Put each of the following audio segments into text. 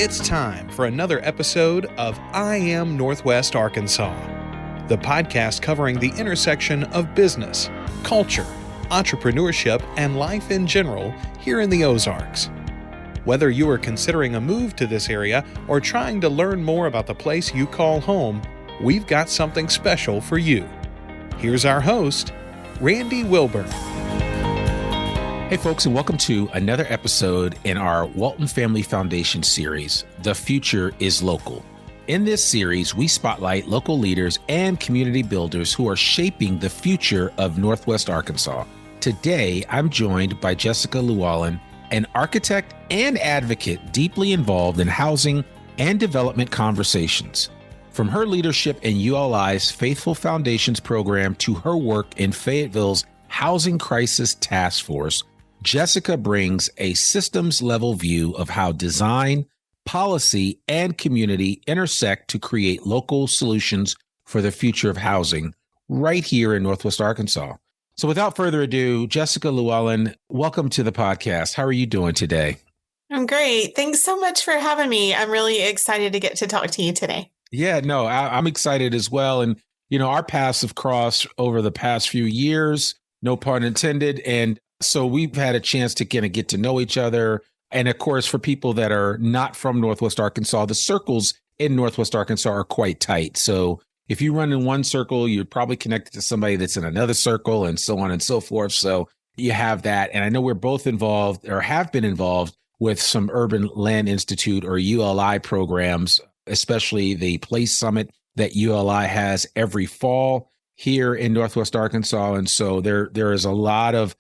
It's time for another episode of I Am Northwest Arkansas, the podcast covering the intersection of business, culture, entrepreneurship, and life in general here in the Ozarks. Whether you are considering a move to this area or trying to learn more about the place you call home, we've got something special for you. Here's our host, Randy Wilburn. Hey folks, and welcome to another episode in our Walton Family Foundation series, The Future is Local. In this series, we spotlight local leaders and community builders who are shaping the future of Northwest Arkansas. Today, I'm joined by Jessica Lewallen, an architect and advocate deeply involved in housing and development conversations. From her leadership in ULI's Faithful Foundations program to her work in Fayetteville's Housing Crisis Task Force, Jessica brings a systems-level view of how design, policy, and community intersect to create local solutions for the future of housing right here in Northwest Arkansas. So without further ado, Jessica Lewallen, welcome to the podcast. How are you doing today? I'm great. Thanks so much for having me. I'm really excited to get to talk to you today. Yeah, no, I'm excited as well. And, you know, our paths have crossed over the past few years, no pun intended. And so we've had a chance to kind of get to know each other. And of course, for people that are not from Northwest Arkansas, the circles in Northwest Arkansas are quite tight. So if you run in one circle, you're probably connected to somebody that's in another circle and so on and so forth. So you have that. And I know we're both involved or have been involved with some Urban Land Institute or ULI programs, especially the Place Summit that ULI has every fall here in Northwest Arkansas. And so there is a lot of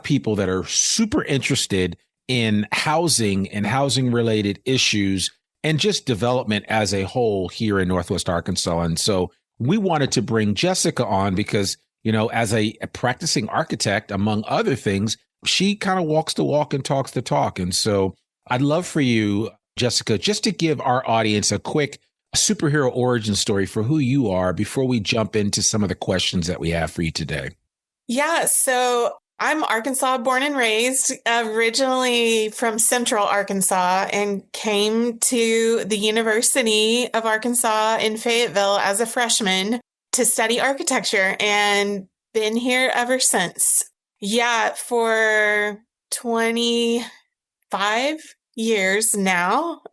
people that are super interested in housing and housing related issues and just development as a whole here in Northwest Arkansas. And so we wanted to bring Jessica on because, you know, as a practicing architect, among other things, she kind of walks the walk and talks the talk. And so I'd love for you, Jessica, just to give our audience a quick superhero origin story for who you are before we jump into some of the questions that we have for you today. Yeah, so I'm Arkansas born and raised, originally from Central Arkansas, and came to the University of Arkansas in Fayetteville as a freshman to study architecture and been here ever since. Yeah, for 25 years now,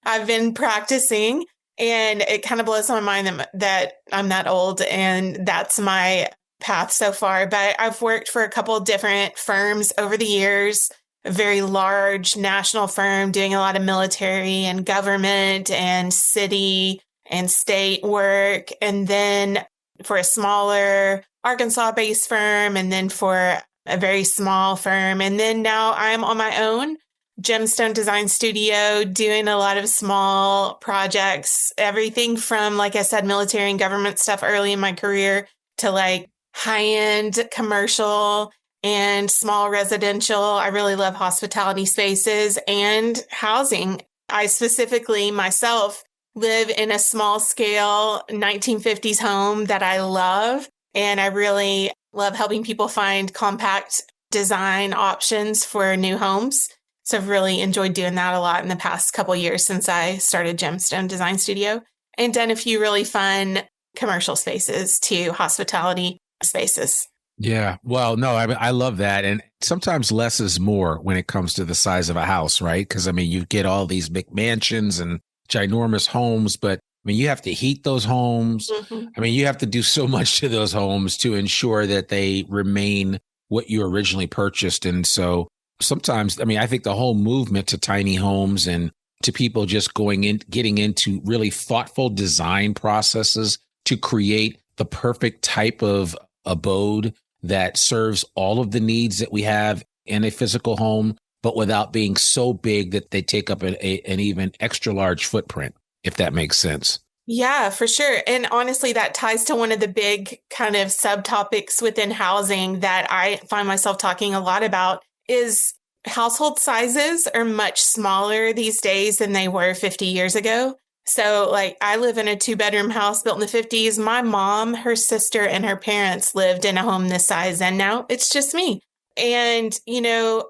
I've been practicing, and it kind of blows my mind that I'm that old, and that's my path so far. But I've worked for a couple of different firms over the years, a very large national firm doing a lot of military and government and city and state work, and then for a smaller Arkansas-based firm, and then for a very small firm. And then now I'm on my own, Gemstone Design Studio, doing a lot of small projects, everything from, like I said, military and government stuff early in my career to like high-end commercial and small residential. I really love hospitality spaces and housing. I specifically myself live in a small scale 1950s home that I love. And I really love helping people find compact design options for new homes. So I've really enjoyed doing that a lot in the past couple of years since I started Gemstone Design Studio, and done a few really fun commercial spaces too, hospitality spaces. Yeah. Well, no, I love that. And sometimes less is more when it comes to the size of a house, right? Because, I mean, you get all these big mansions and ginormous homes, but I mean, you have to heat those homes. Mm-hmm. I mean, you have to do so much to those homes to ensure that they remain what you originally purchased. And so sometimes, I mean, I think the whole movement to tiny homes and to people just getting into really thoughtful design processes to create the perfect type of abode that serves all of the needs that we have in a physical home, but without being so big that they take up an even extra large footprint, if that makes sense. Yeah, for sure. And honestly, that ties to one of the big kind of subtopics within housing that I find myself talking a lot about is household sizes are much smaller these days than they were 50 years ago. So like I live in a 2-bedroom house built in the 50s. My mom, her sister, and her parents lived in a home this size, and now it's just me. And,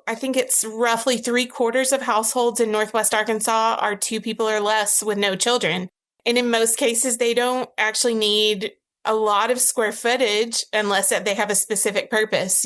I think it's roughly 3/4 of households in Northwest Arkansas are 2 people or less with no children. And in most cases, they don't actually need a lot of square footage unless that they have a specific purpose.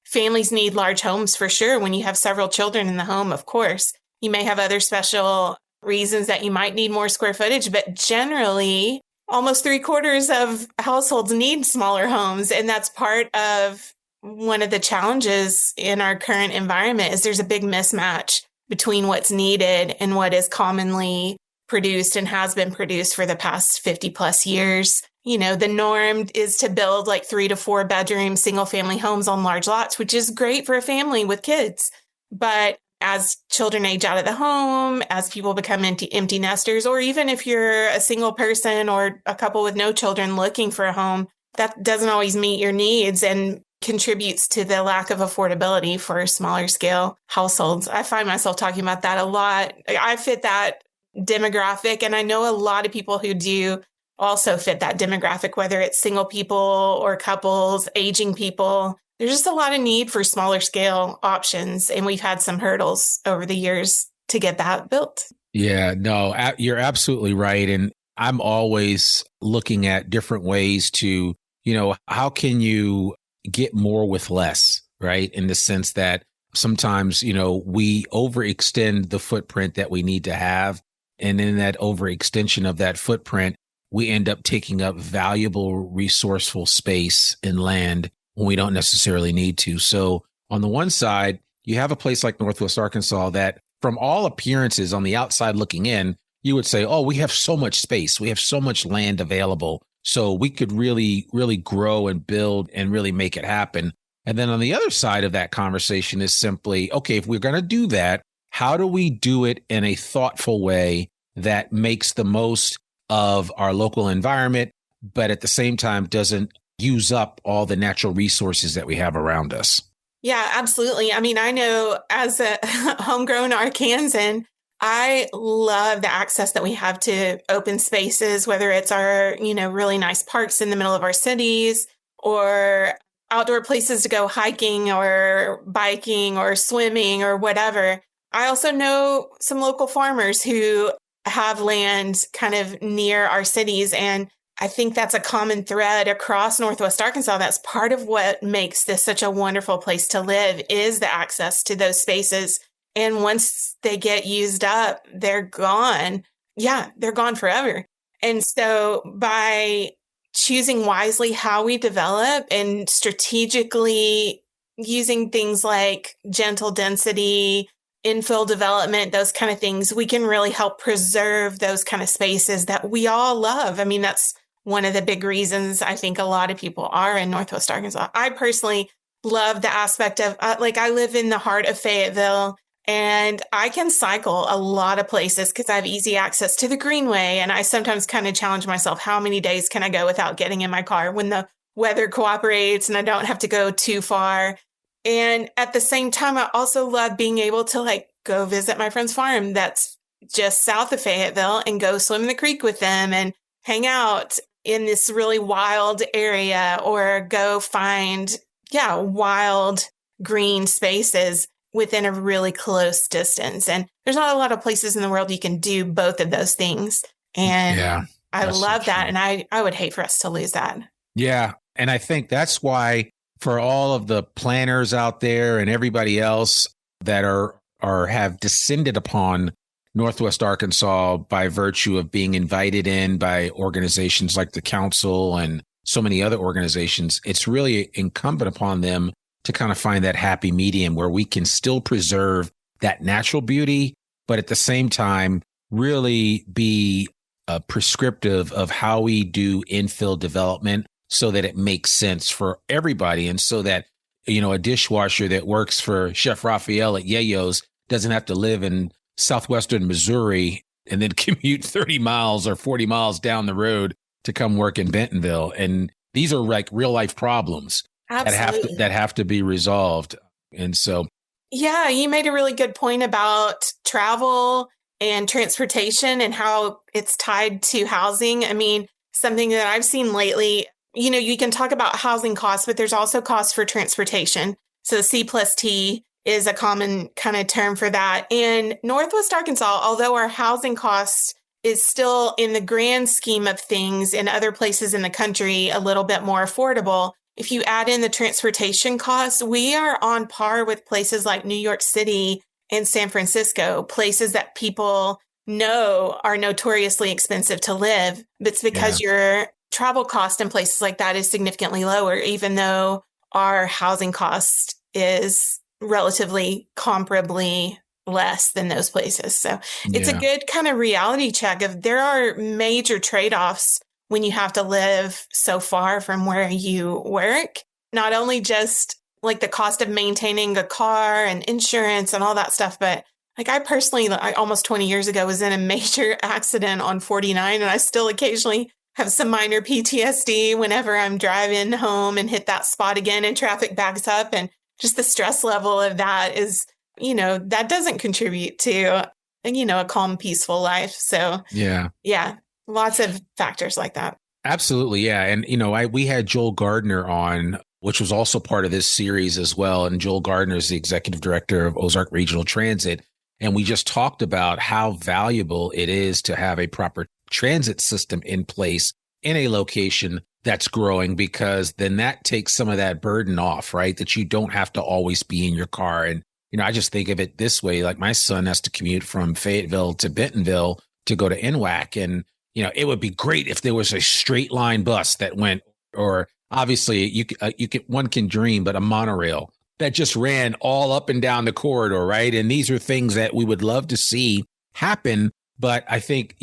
Families need large homes for sure. When you have several children in the home, of course, you may have other special reasons that you might need more square footage, but generally almost 3/4 of households need smaller homes. And that's part of one of the challenges in our current environment is there's a big mismatch between what's needed and what is commonly produced and has been produced for the past 50 plus years. The norm is to build like 3 to 4 bedroom single family homes on large lots, which is great for a family with kids. But as children age out of the home, as people become empty nesters, or even if you're a single person or a couple with no children looking for a home, that doesn't always meet your needs and contributes to the lack of affordability for smaller scale households. I find myself talking about that a lot. I fit that demographic, and I know a lot of people who do also fit that demographic, whether it's single people or couples, aging people. There's just a lot of need for smaller scale options, and we've had some hurdles over the years to get that built. Yeah, no, you're absolutely right. And I'm always looking at different ways to, how can you get more with less, right? In the sense that sometimes, we overextend the footprint that we need to have. And in that overextension of that footprint, we end up taking up valuable, resourceful space and land when we don't necessarily need to. So on the one side, you have a place like Northwest Arkansas that from all appearances on the outside looking in, you would say, oh, we have so much space. We have so much land available. So we could really, really grow and build and really make it happen. And then on the other side of that conversation is simply, okay, if we're going to do that, how do we do it in a thoughtful way that makes the most of our local environment, but at the same time doesn't use up all the natural resources that we have around us? Yeah, absolutely. I mean, I know as a homegrown Arkansan, I love the access that we have to open spaces, whether it's our, really nice parks in the middle of our cities or outdoor places to go hiking or biking or swimming or whatever. I also know some local farmers who have land kind of near our cities. And I think that's a common thread across Northwest Arkansas. That's part of what makes this such a wonderful place to live is the access to those spaces. And once they get used up, they're gone. Yeah, they're gone forever. And so by choosing wisely how we develop and strategically using things like gentle density, infill development, those kind of things, we can really help preserve those kind of spaces that we all love. I mean, that's one of the big reasons I think a lot of people are in Northwest Arkansas. I personally love the aspect of, I live in the heart of Fayetteville, and I can cycle a lot of places because I have easy access to the Greenway. And I sometimes kind of challenge myself, how many days can I go without getting in my car when the weather cooperates and I don't have to go too far? And at the same time, I also love being able to go visit my friend's farm that's just south of Fayetteville and go swim in the creek with them and hang out in this really wild area or go find, wild green spaces within a really close distance. And there's not a lot of places in the world you can do both of those things. And I love that. And I would hate for us to lose that. Yeah. And I think that's why for all of the planners out there and everybody else that are have descended upon Northwest Arkansas by virtue of being invited in by organizations like the council and so many other organizations, it's really incumbent upon them to kind of find that happy medium where we can still preserve that natural beauty, but at the same time, really be prescriptive of how we do infill development so that it makes sense for everybody. And so that, a dishwasher that works for Chef Raphael at Yayo's doesn't have to live in southwestern Missouri and then commute 30 miles or 40 miles down the road to come work in Bentonville. And these are like real life problems that have to be resolved. And so, yeah, you made a really good point about travel and transportation and how it's tied to housing. I mean, something that I've seen lately, you can talk about housing costs, but there's also costs for transportation. So C plus T is a common kind of term for that. In Northwest Arkansas, although our housing cost is still in the grand scheme of things in other places in the country a little bit more affordable, if you add in the transportation costs, we are on par with places like New York City and San Francisco, places that people know are notoriously expensive to live. But it's because your travel cost in places like that is significantly lower, even though our housing cost is relatively comparably less than those places. So it's a good kind of reality check of there are major trade-offs when you have to live so far from where you work, not only just like the cost of maintaining a car and insurance and all that stuff, but like I personally, almost 20 years ago was in a major accident on 49, and I still occasionally have some minor PTSD whenever I'm driving home and hit that spot again and traffic backs up. And just the stress level of that is, that doesn't contribute to, a calm, peaceful life. So yeah, lots of factors like that. Absolutely. Yeah. And, we had Joel Gardner on, which was also part of this series as well. And Joel Gardner is the executive director of Ozark Regional Transit. And we just talked about how valuable it is to have a proper transit system in place in a location that's growing, because then that takes some of that burden off, right? That you don't have to always be in your car. And, I just think of it this way, like my son has to commute from Fayetteville to Bentonville to go to NWAC. And, it would be great if there was a straight line bus that went, or obviously one can dream, but a monorail that just ran all up and down the corridor, right? And these are things that we would love to see happen. But I think,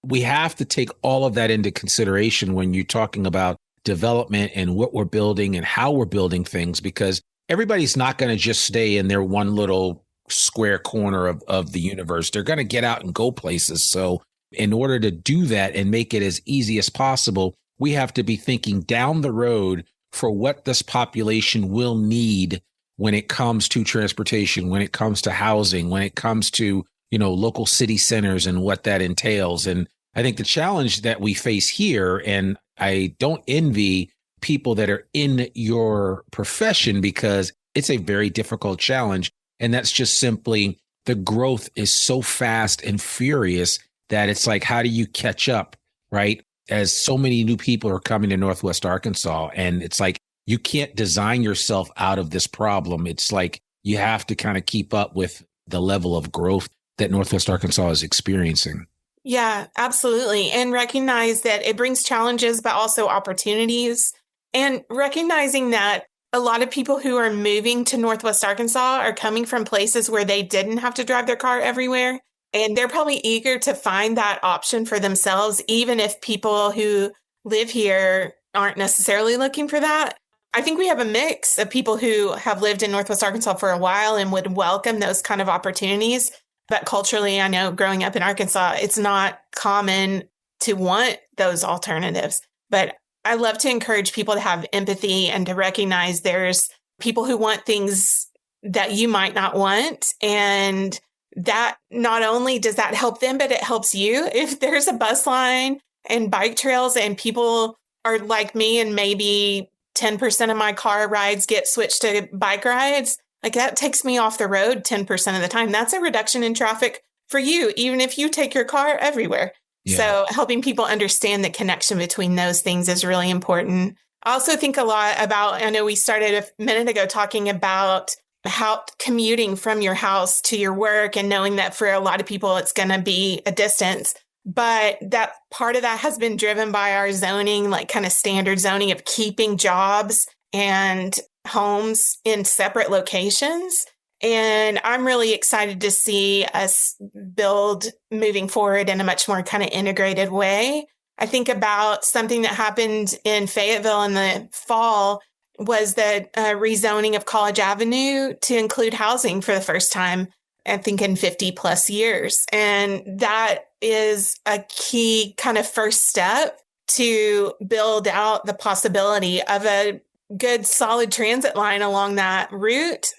we have to take all of that into consideration when you're talking about development and what we're building and how we're building things, because everybody's not going to just stay in their one little square corner of the universe. They're going to get out and go places. So in order to do that and make it as easy as possible, we have to be thinking down the road for what this population will need when it comes to transportation, when it comes to housing, when it comes to, local city centers and what that entails. And I think the challenge that we face here, and I don't envy people that are in your profession because it's a very difficult challenge. And that's just simply the growth is so fast and furious that it's like, how do you catch up, right? As so many new people are coming to Northwest Arkansas, and it's like, you can't design yourself out of this problem. It's like you have to kind of keep up with the level of growth that Northwest Arkansas is experiencing. Yeah, absolutely. And recognize that it brings challenges, but also opportunities. And recognizing that a lot of people who are moving to Northwest Arkansas are coming from places where they didn't have to drive their car everywhere. And they're probably eager to find that option for themselves, even if people who live here aren't necessarily looking for that. I think we have a mix of people who have lived in Northwest Arkansas for a while and would welcome those kind of opportunities. But culturally, I know growing up in Arkansas, it's not common to want those alternatives. But I love to encourage people to have empathy and to recognize there's people who want things that you might not want. And that not only does that help them, but it helps you. If there's a bus line and bike trails and people are like me and maybe 10% of my car rides get switched to bike rides, like that takes me off the road 10% of the time. That's a reduction in traffic for you, even if you take your car everywhere. Yeah. So helping people understand the connection between those things is really important. I also think a lot about, I know we started a minute ago talking about how commuting from your house to your work and knowing that for a lot of people, it's going to be a distance. But that part of that has been driven by our zoning, like kind of standard zoning of keeping jobs and homes in separate locations. And I'm really excited to see us build moving forward in a much more kind of integrated way. I think about something that happened in Fayetteville in the fall was the rezoning of College Avenue to include housing for the first time, I think in 50 plus years. And that is a key kind of first step to build out the possibility of a good solid transit line along that route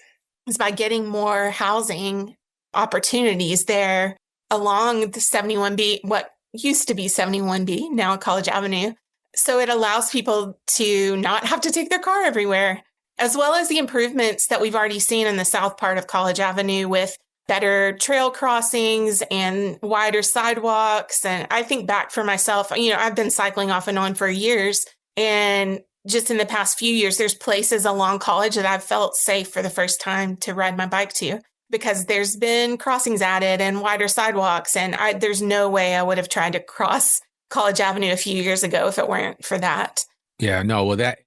is by getting more housing opportunities there along the 71B, what used to be 71B, now College Avenue. So it allows people to not have to take their car everywhere as well as the improvements that we've already seen in the south part of College Avenue with better trail crossings and wider sidewalks. And I think back for myself, I've been cycling off and on for years. And just in the past few years, there's places along College that I've felt safe for the first time to ride my bike to, because there's been crossings added and wider sidewalks. And there's no way I would have tried to cross College Avenue a few years ago if it weren't for that. Yeah, no, well, that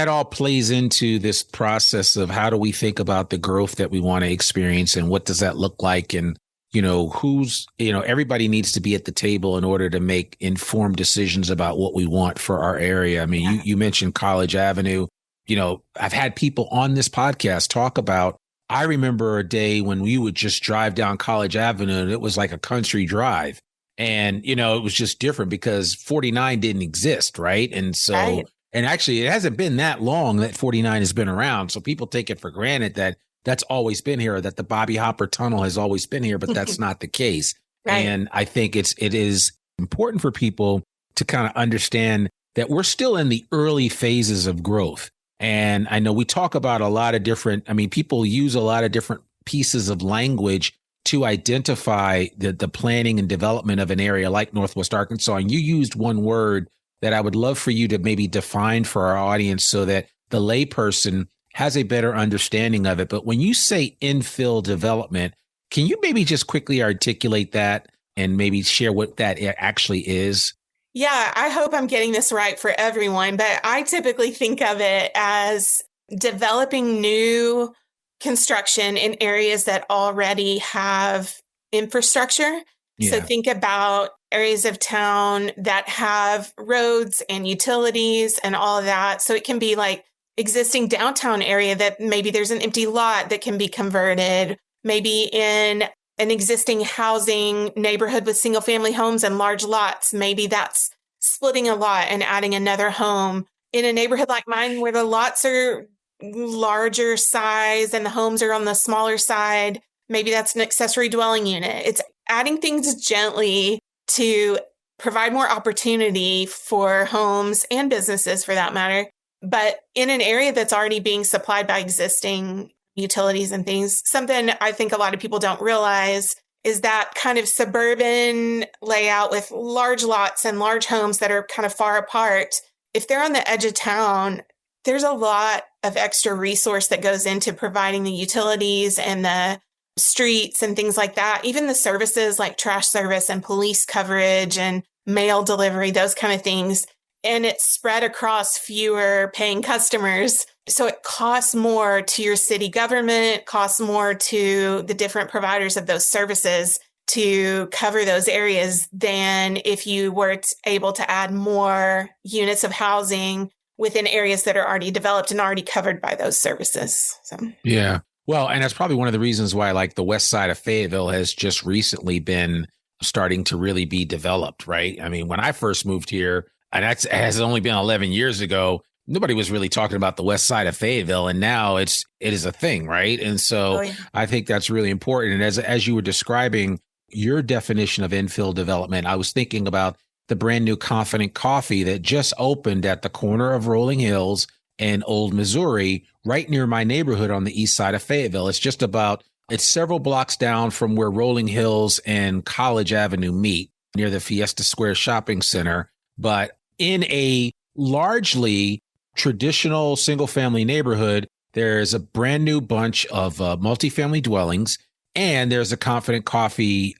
all plays into this process of how do we think about the growth that we want to experience and what does that look like? And, everybody needs to be at the table in order to make informed decisions about what we want for our area. I mean, you mentioned College Avenue. I've had people on this podcast talk about, I remember a day when we would just drive down College Avenue and it was like a country drive. And, it was just different because 49 didn't exist. Right. And so, right. And actually it hasn't been that long that 49 has been around. So people take it for granted that that's always been here, that the Bobby Hopper Tunnel has always been here, but that's not the case. Right. And I think it is important for people to kind of understand that we're still in the early phases of growth. And I know we talk about a lot of different, people use a lot of different pieces of language to identify the planning and development of an area like Northwest Arkansas. And you used one word that I would love for you to maybe define for our audience so that the layperson has a better understanding of it. But when you say infill development, can you maybe just quickly articulate that and maybe share what that actually is? Yeah, I hope I'm getting this right for everyone, but I typically think of it as developing new construction in areas that already have infrastructure. Yeah. So think about areas of town that have roads and utilities and all of that. So it can be like existing downtown area that maybe there's an empty lot that can be converted, maybe in an existing housing neighborhood with single family homes and large lots. Maybe that's splitting a lot and adding another home. In a neighborhood like mine where the lots are larger size and the homes are on the smaller side, maybe that's an accessory dwelling unit. It's adding things gently to provide more opportunity for homes and businesses for that matter, but in an area that's already being supplied by existing utilities and things. Something I think a lot of people don't realize is that kind of suburban layout with large lots and large homes that are kind of far apart. If they're on the edge of town, there's a lot of extra resource that goes into providing the utilities and the streets and things like that. Even the services like trash service and police coverage and mail delivery, those kind of things. And it's spread across fewer paying customers. So it costs more to your city government, costs more to the different providers of those services to cover those areas than if you were able to add more units of housing within areas that are already developed and already covered by those services. So. Yeah. Well, and that's probably one of the reasons why like the west side of Fayetteville has just recently been starting to really be developed, right? I mean, when I first moved here, and that has only been 11 years ago, nobody was really talking about the west side of Fayetteville. And now it is a thing, right? And so I think that's really important. And as you were describing your definition of infill development, I was thinking about the brand new Confident Coffee that just opened at the corner of Rolling Hills and Old Missouri, right near my neighborhood on the east side of Fayetteville. It's several blocks down from where Rolling Hills and College Avenue meet near the Fiesta Square Shopping Center. But in a largely traditional single family neighborhood, there's a brand new bunch of multifamily dwellings, and there's a Confident Coffee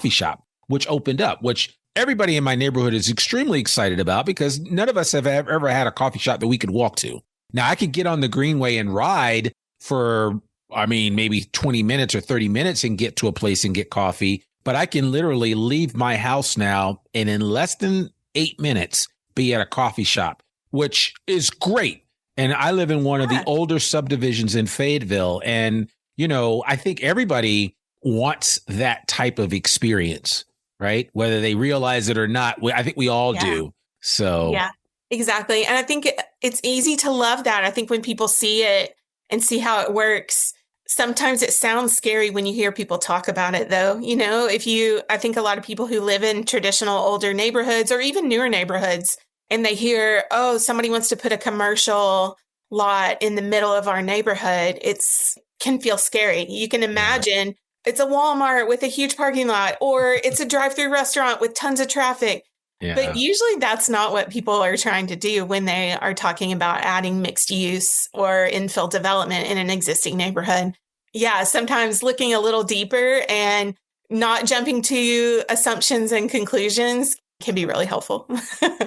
shop, which opened up, which everybody in my neighborhood is extremely excited about because none of us have ever had a coffee shop that we could walk to. Now, I could get on the Greenway and ride for, maybe 20 minutes or 30 minutes and get to a place and get coffee, but I can literally leave my house now and in less than 8 minutes be at a coffee shop, which is great. And I live in one of the older subdivisions in Fayetteville. And, I think everybody wants that type of experience, right? Whether they realize it or not. I think we all do. So, yeah, exactly. And I think it's easy to love that. I think when people see it and see how it works, sometimes it sounds scary when you hear people talk about it, though. I think a lot of people who live in traditional older neighborhoods or even newer neighborhoods, and they hear, oh, somebody wants to put a commercial lot in the middle of our neighborhood, it's can feel scary. You can imagine it's a Walmart with a huge parking lot, or it's a drive-through restaurant with tons of traffic. Yeah. But usually that's not what people are trying to do when they are talking about adding mixed use or infill development in an existing neighborhood. Yeah, sometimes looking a little deeper and not jumping to assumptions and conclusions can be really helpful.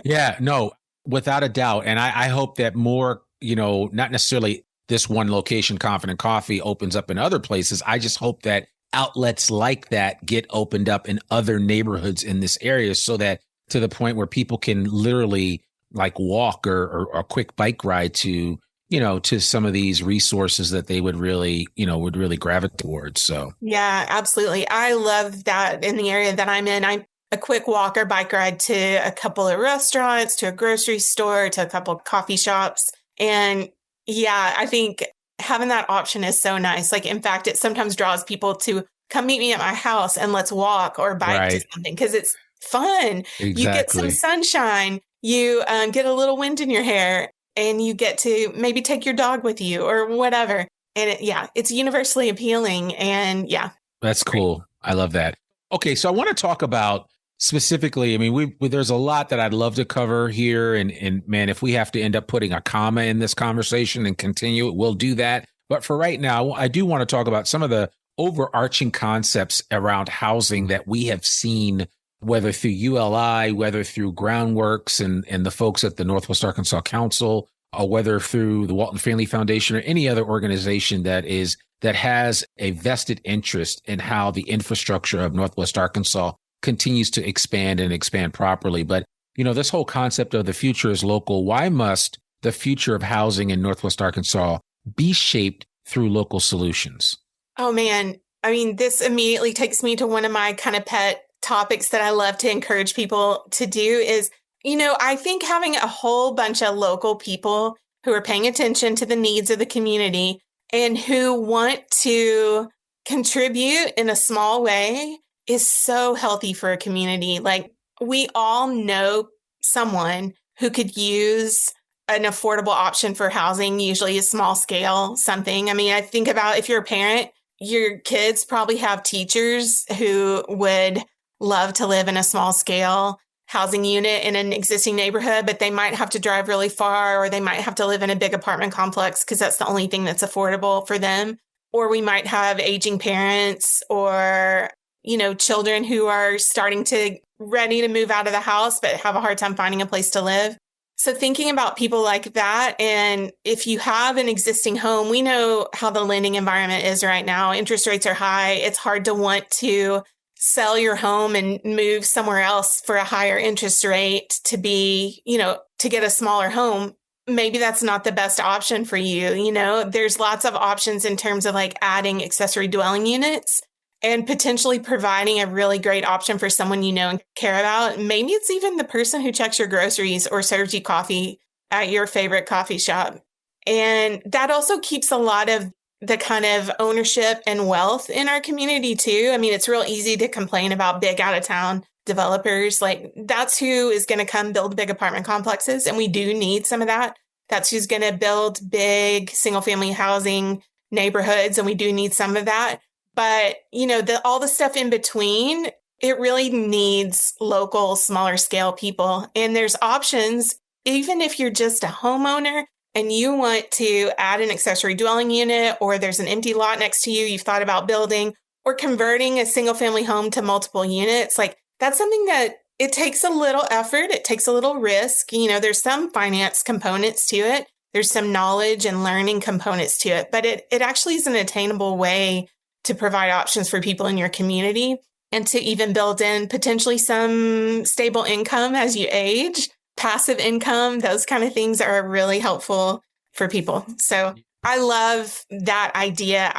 Yeah, no, without a doubt. And I hope that more, not necessarily this one location, Confident Coffee, opens up in other places. I just hope that outlets like that get opened up in other neighborhoods in this area, so that to the point where people can literally like walk or a quick bike ride to, to some of these resources that they would really gravitate towards. So, yeah, absolutely. I love that in the area that I'm in. I'm a quick walk or bike ride to a couple of restaurants, to a grocery store, to a couple of coffee shops. And yeah, I think having that option is so nice. Like, in fact, it sometimes draws people to come meet me at my house and let's walk or bike to something, because it's fun. Exactly. You get some sunshine, you get a little wind in your hair, and you get to maybe take your dog with you or whatever. And it's universally appealing. And that's cool. I love that. Okay, so I want to talk about specifically, I mean, there's a lot that I'd love to cover here. And man, if we have to end up putting a comma in this conversation and continue it, we'll do that. But for right now, I do want to talk about some of the overarching concepts around housing that we have seen, whether through ULI, whether through Groundworks and the folks at the Northwest Arkansas Council, or whether through the Walton Family Foundation or any other organization that has a vested interest in how the infrastructure of Northwest Arkansas continues to expand and expand properly. But, this whole concept of the future is local. Why must the future of housing in Northwest Arkansas be shaped through local solutions? Oh, man. I mean, this immediately takes me to one of my kind of pet topics that I love to encourage people to do is, I think having a whole bunch of local people who are paying attention to the needs of the community and who want to contribute in a small way is so healthy for a community. Like, we all know someone who could use an affordable option for housing, usually a small scale something. I mean, I think about if you're a parent, your kids probably have teachers who would love to live in a small scale housing unit in an existing neighborhood, but they might have to drive really far, or they might have to live in a big apartment complex because that's the only thing that's affordable for them. Or we might have aging parents or, children who are ready to move out of the house, but have a hard time finding a place to live. So thinking about people like that, and if you have an existing home, we know how the lending environment is right now. Interest rates are high. It's hard to want to sell your home and move somewhere else for a higher interest rate to get a smaller home. Maybe that's not the best option for you. There's lots of options in terms of like adding accessory dwelling units and potentially providing a really great option for someone and care about. Maybe it's even the person who checks your groceries or serves you coffee at your favorite coffee shop. And that also keeps a lot of the kind of ownership and wealth in our community too. I mean, it's real easy to complain about big out of town developers. Like, that's who is going to come build big apartment complexes. And we do need some of that. That's who's going to build big single family housing neighborhoods. And we do need some of that. But, all the stuff in between, it really needs local, smaller scale people. And there's options, even if you're just a homeowner and you want to add an accessory dwelling unit, or there's an empty lot next to you, you've thought about building or converting a single family home to multiple units. Like, that's something that it takes a little effort. It takes a little risk. There's some finance components to it. There's some knowledge and learning components to it, but it actually is an attainable way to provide options for people in your community, and to even build in potentially some stable income as you age, passive income. Those kind of things are really helpful for people. So I love that idea.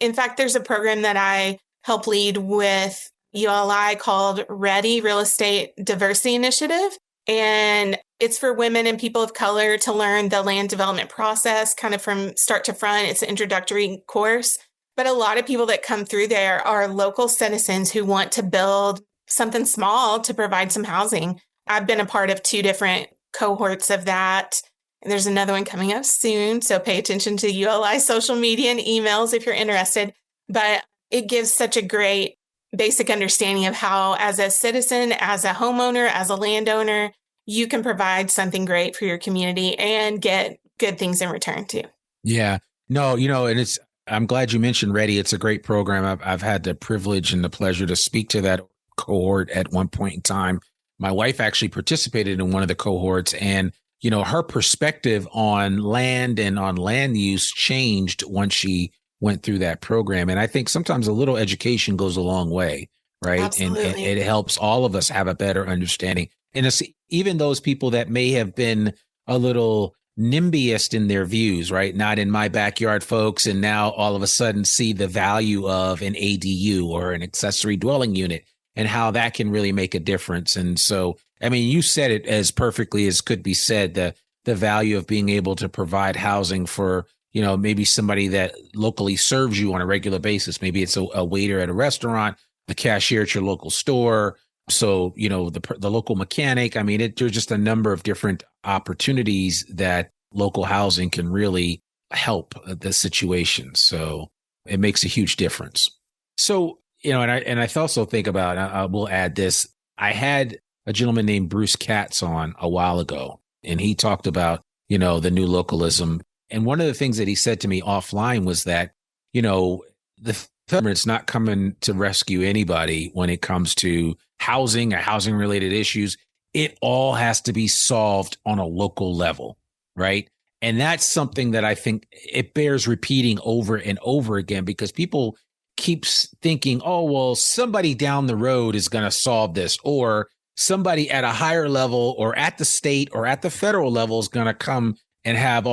In fact, there's a program that I help lead with ULI called READY, Real Estate Diversity Initiative. And it's for women and people of color to learn the land development process kind of from start to front. It's an introductory course. But a lot of people that come through there are local citizens who want to build something small to provide some housing. I've been a part of 2 different cohorts of that. There's another one coming up soon. So pay attention to ULI social media and emails if you're interested. But it gives such a great basic understanding of how, as a citizen, as a homeowner, as a landowner, you can provide something great for your community and get good things in return too. Yeah. No, and I'm glad you mentioned Ready. It's a great program. I've had the privilege and the pleasure to speak to that cohort at one point in time. My wife actually participated in one of the cohorts, and, her perspective on land and on land use changed once she went through that program. And I think sometimes a little education goes a long way, right? Absolutely. And it helps all of us have a better understanding. And it's even those people that may have been a little NIMBYist in their views, right? Not in my backyard, folks. And now all of a sudden see the value of an ADU or an accessory dwelling unit and how that can really make a difference. And so, I mean, you said it as perfectly as could be said, the value of being able to provide housing for, maybe somebody that locally serves you on a regular basis. Maybe it's a waiter at a restaurant, the cashier at your local store. So, the local mechanic. I mean, there's just a number of different opportunities that local housing can really help the situation. So it makes a huge difference. So, and I also think about, I will add this. I had a gentleman named Bruce Katz on a while ago, and he talked about, the new localism. And one of the things that he said to me offline was that, the government's not coming to rescue anybody when it comes to housing or housing related issues. It all has to be solved on a local level, right? And that's something that I think it bears repeating over and over again, because people keep thinking, oh, well, somebody down the road is going to solve this, or somebody at a higher level or at the state or at the federal level is going to come and have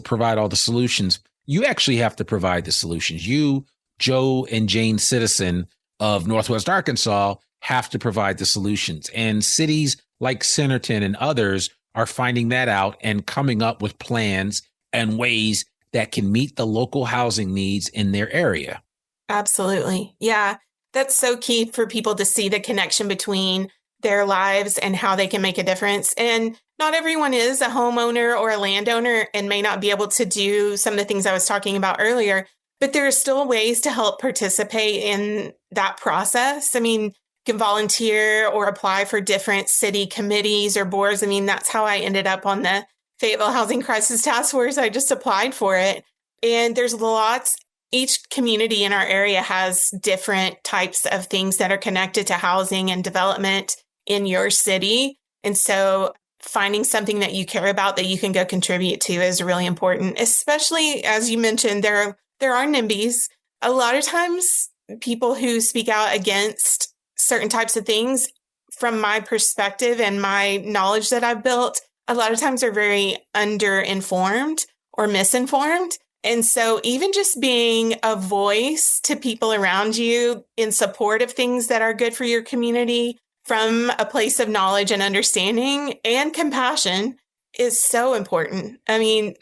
provide all the solutions. You actually have to provide the solutions. You, Joe and Jane Citizen of Northwest Arkansas, have to provide the solutions. And cities like Centerton and others are finding that out and coming up with plans and ways that can meet the local housing needs in their area. Absolutely. Yeah, that's so key for people to see the connection between their lives and how they can make a difference. And not everyone is a homeowner or a landowner and may not be able to do some of the things I was talking about earlier, but there are still ways to help participate in that process. I mean, you can volunteer or apply for different city committees or boards. I mean, that's how I ended up on the Fayetteville Housing Crisis Task Force. I just applied for it. And there's lots. Each community in our area has different types of things that are connected to housing and development in your city. And so finding something that you care about that you can go contribute to is really important, especially as you mentioned, there are NIMBYs. A lot of times people who speak out against certain types of things, from my perspective and my knowledge that I've built, a lot of times are very underinformed or misinformed. And so even just being a voice to people around you in support of things that are good for your community from a place of knowledge and understanding and compassion is so important. I mean,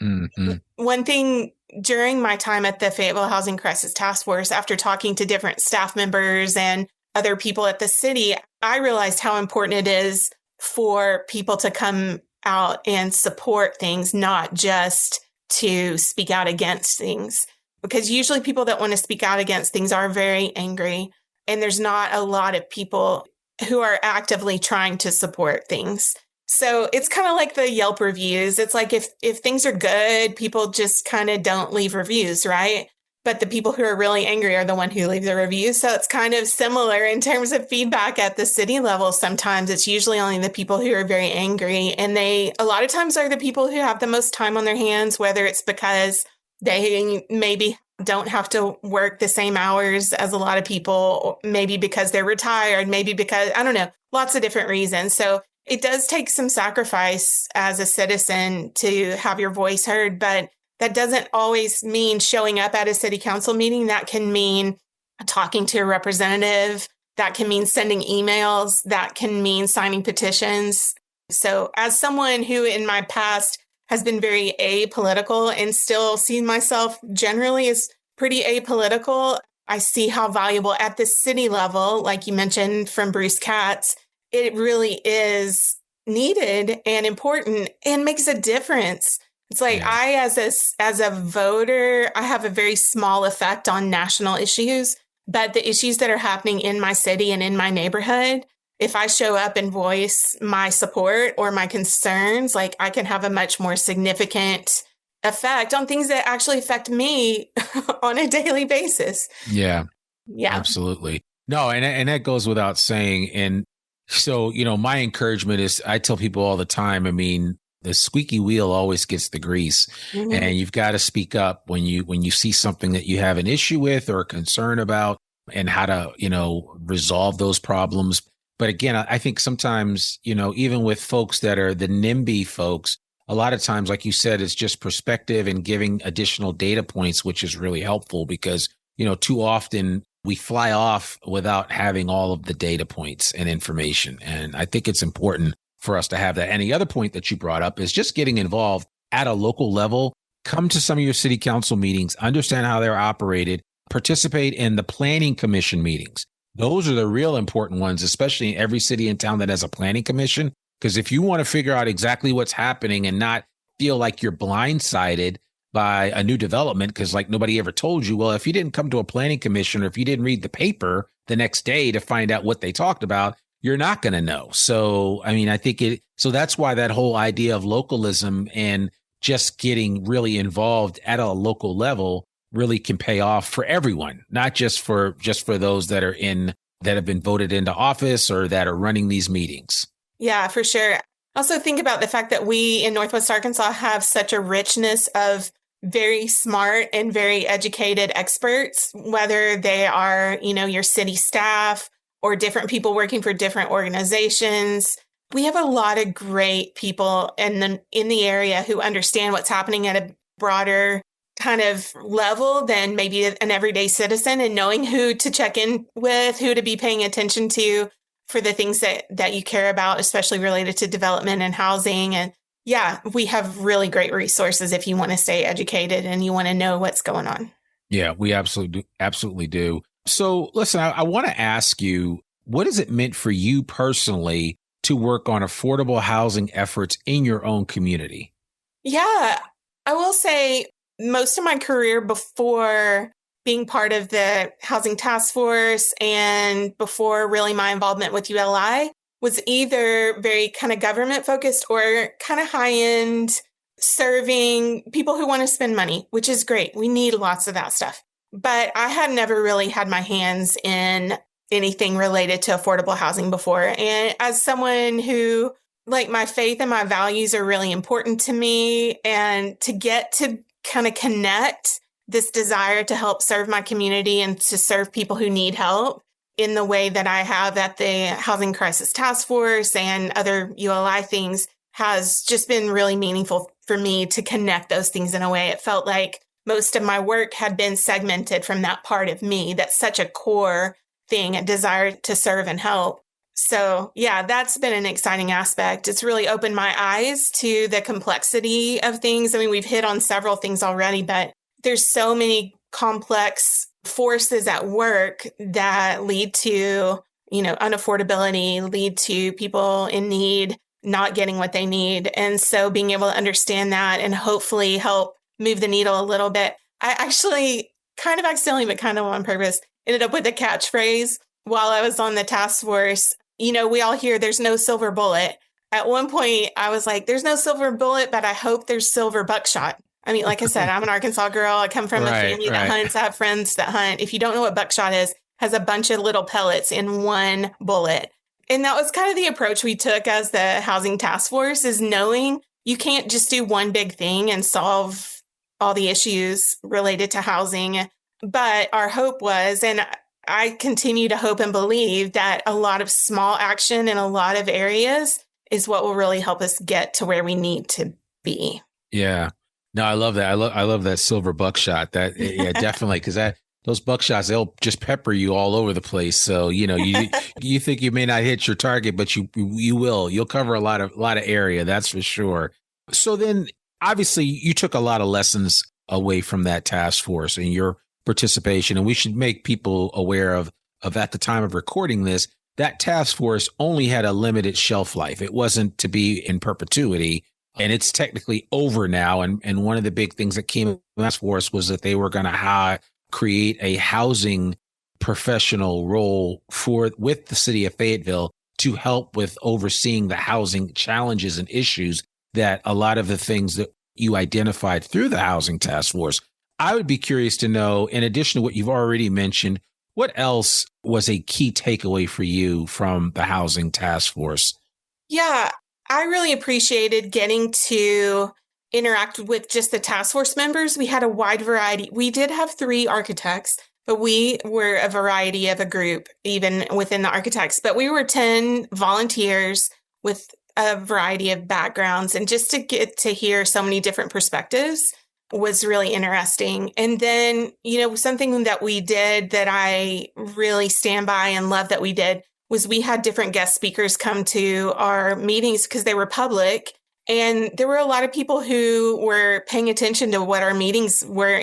One thing during my time at the Fayetteville Housing Crisis Task Force, after talking to different staff members and other people at the city, I realized how important it is for people to come out and support things, not just to speak out against things. Because usually people that want to speak out against things are very angry, and there's not a lot of people who are actively trying to support things. So it's kind of like the Yelp reviews. It's like if things are good, people just kind of don't leave reviews, right? But the people who are really angry are the one who leave the reviews. So it's kind of similar in terms of feedback at the city level. Sometimes it's usually only the people who are very angry. And they, a lot of times, are the people who have the most time on their hands, whether it's because they maybe don't have to work the same hours as a lot of people, maybe because they're retired, maybe because, I don't know, lots of different reasons. So it does take some sacrifice as a citizen to have your voice heard, but that doesn't always mean showing up at a city council meeting. That can mean talking to a representative. That can mean sending emails. That can mean signing petitions. So as someone who in my past has been very apolitical and still see myself generally as pretty apolitical, I see how valuable at the city level, like you mentioned from Bruce Katz, it really is needed and important and makes a difference It's like Yeah. I, as a voter, I have a very small effect on national issues, but the issues that are happening in my city and in my neighborhood, if I show up and voice my support or my concerns, like I can have a much more significant effect on things that actually affect me on a daily basis. Yeah, Yeah. absolutely. No, and that goes without saying. And so, my encouragement is I tell people all the time, I mean, the squeaky wheel always gets the grease, Mhm. and you've got to speak up when you see something that you have an issue with or a concern about, and how to, resolve those problems. But again, I think sometimes, even with folks that are the NIMBY folks, a lot of times, like you said, it's just perspective and giving additional data points, which is really helpful because, too often we fly off without having all of the data points and information. And I think it's important for us to have that. And the other point that you brought up is just getting involved at a local level. Come to some of your city council meetings, understand how they're operated, participate in the planning commission meetings. Those are the real important ones, especially in every city and town that has a planning commission. Because if you want to figure out exactly what's happening and not feel like you're blindsided by a new development, because like nobody ever told you, well, if you didn't come to a planning commission or if you didn't read the paper the next day to find out what they talked about, you're not going to know. So, I mean, I think so that's why that whole idea of localism and just getting really involved at a local level really can pay off for everyone, not just for those that have been voted into office or that are running these meetings. Yeah, for sure. Also think about the fact that we in Northwest Arkansas have such a richness of very smart and very educated experts, whether they are, your city staff or different people working for different organizations. We have a lot of great people in the area who understand what's happening at a broader kind of level than maybe an everyday citizen, and knowing who to check in with, who to be paying attention to for the things that you care about, especially related to development and housing. And yeah, we have really great resources if you want to stay educated and you want to know what's going on. Yeah, we absolutely do. So listen, I want to ask you, what has it meant for you personally to work on affordable housing efforts in your own community? Yeah, I will say most of my career before being part of the Housing Task Force and before really my involvement with ULI was either very kind of government focused or kind of high end, serving people who want to spend money, which is great. We need lots of that stuff. But I had never really had my hands in anything related to affordable housing before. And as someone who, like, my faith and my values are really important to me, and to get to kind of connect this desire to help serve my community and to serve people who need help in the way that I have at the Housing Crisis Task Force and other ULI things has just been really meaningful for me to connect those things in a way. It felt like most of my work had been segmented from that part of me that's such a core thing, a desire to serve and help. So yeah, that's been an exciting aspect. It's really opened my eyes to the complexity of things. I mean, we've hit on several things already, but there's so many complex forces at work that lead to, unaffordability, lead to people in need not getting what they need. And so being able to understand that and hopefully help move the needle a little bit. I actually kind of accidentally, but kind of on purpose, ended up with a catchphrase while I was on the task force. We all hear there's no silver bullet. At one point, I was like, there's no silver bullet, but I hope there's silver buckshot. I mean, like I said, I'm an Arkansas girl. I come from a family that hunts. I have friends that hunt. If you don't know what buckshot is, has a bunch of little pellets in one bullet. And that was kind of the approach we took as the Housing Task Force, is knowing you can't just do one big thing and solve all the issues related to housing. But our hope was, and I continue to hope and believe, that a lot of small action in a lot of areas is what will really help us get to where we need to be. Yeah. No, I love that. I love that silver buckshot. That, yeah, definitely. Cause those buckshots, they'll just pepper you all over the place. So, you think you may not hit your target, but you will. You'll cover a lot of area. That's for sure. So then obviously you took a lot of lessons away from that task force and your participation. And we should make people aware of at the time of recording this, that task force only had a limited shelf life. It wasn't to be in perpetuity. and it's technically over now. And one of the big things that came up for us was that they were going to create a housing professional role with the city of Fayetteville to help with overseeing the housing challenges and issues that a lot of the things that you identified through the housing task force. I would be curious to know, in addition to what you've already mentioned, what else was a key takeaway for you from the housing task force? Yeah, I really appreciated getting to interact with just the task force members. We had a wide variety. We did have 3 architects, but we were a variety of a group, even within the architects. But we were 10 volunteers with a variety of backgrounds. And just to get to hear so many different perspectives was really interesting. And then, something that we did that I really stand by and love that we did was we had different guest speakers come to our meetings because they were public. And there were a lot of people who were paying attention to what our meetings were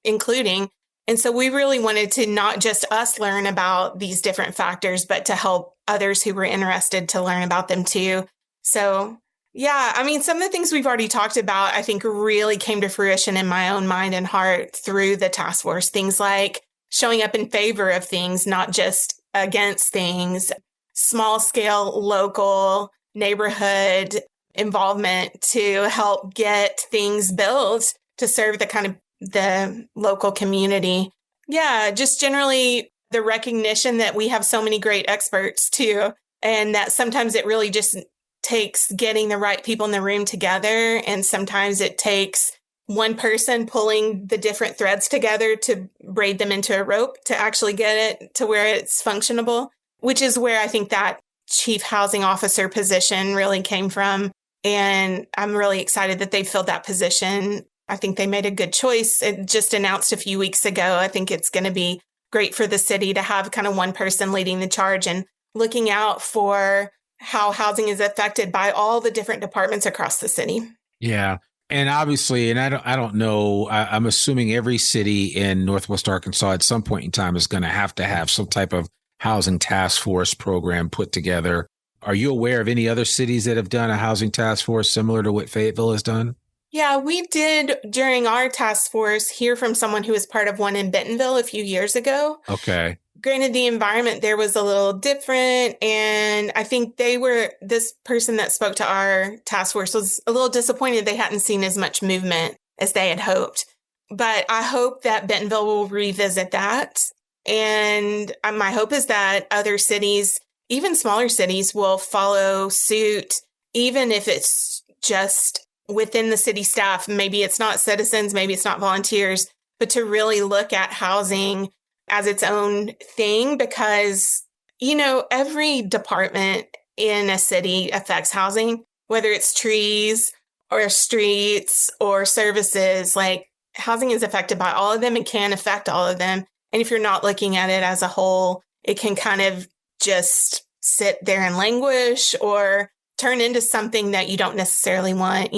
including. And so we really wanted to not just us learn about these different factors, but to help others who were interested to learn about them too. So, yeah, some of the things we've already talked about, I think really came to fruition in my own mind and heart through the task force. Things like showing up in favor of things, not just against things, small scale, local neighborhood involvement to help get things built to serve the local community. Yeah, just generally the recognition that we have so many great experts too, and that sometimes it really just takes getting the right people in the room together. And sometimes it takes one person pulling the different threads together to braid them into a rope to actually get it to where it's functionable, which is where I think that chief housing officer position really came from. And I'm really excited that they filled that position. I think they made a good choice. It just announced a few weeks ago. I think it's going to be great for the city to have kind of one person leading the charge and looking out for how housing is affected by all the different departments across the city. Yeah. And obviously, and I don't know, I'm assuming every city in Northwest Arkansas at some point in time is going to have some type of housing task force program put together. Are you aware of any other cities that have done a housing task force similar to what Fayetteville has done? Yeah, we did during our task force hear from someone who was part of one in Bentonville a few years ago. Okay. Granted, the environment there was a little different. And I think this person that spoke to our task force was a little disappointed they hadn't seen as much movement as they had hoped. But I hope that Bentonville will revisit that. And my hope is that other cities, even smaller cities, will follow suit, even if it's just within the city staff. Maybe it's not citizens, maybe it's not volunteers, but to really look at housing as its own thing, because, every department in a city affects housing, whether it's trees or streets or services. Like, housing is affected by all of them and can affect all of them. And if you're not looking at it as a whole, it can kind of just sit there and languish or turn into something that you don't necessarily want.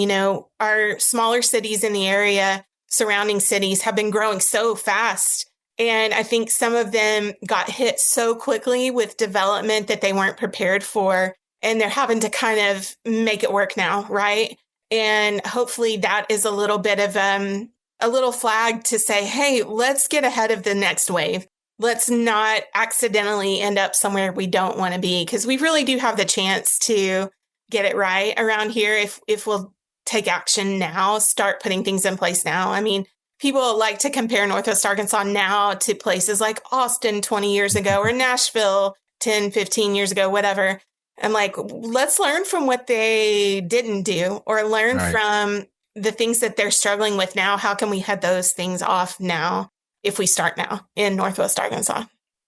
Our smaller cities in the area, surrounding cities, have been growing so fast. And I think some of them got hit so quickly with development that they weren't prepared for. And they're having to kind of make it work now, right? And hopefully that is a little bit of a little flag to say, hey, let's get ahead of the next wave. Let's not accidentally end up somewhere we don't want to be, because we really do have the chance to get it right around here if we'll take action now, start putting things in place now. People like to compare Northwest Arkansas now to places like Austin 20 years ago or Nashville 10, 15 years ago, whatever. I'm like, let's learn from what they didn't do or learn from the things that they're struggling with now. How can we head those things off now if we start now in Northwest Arkansas?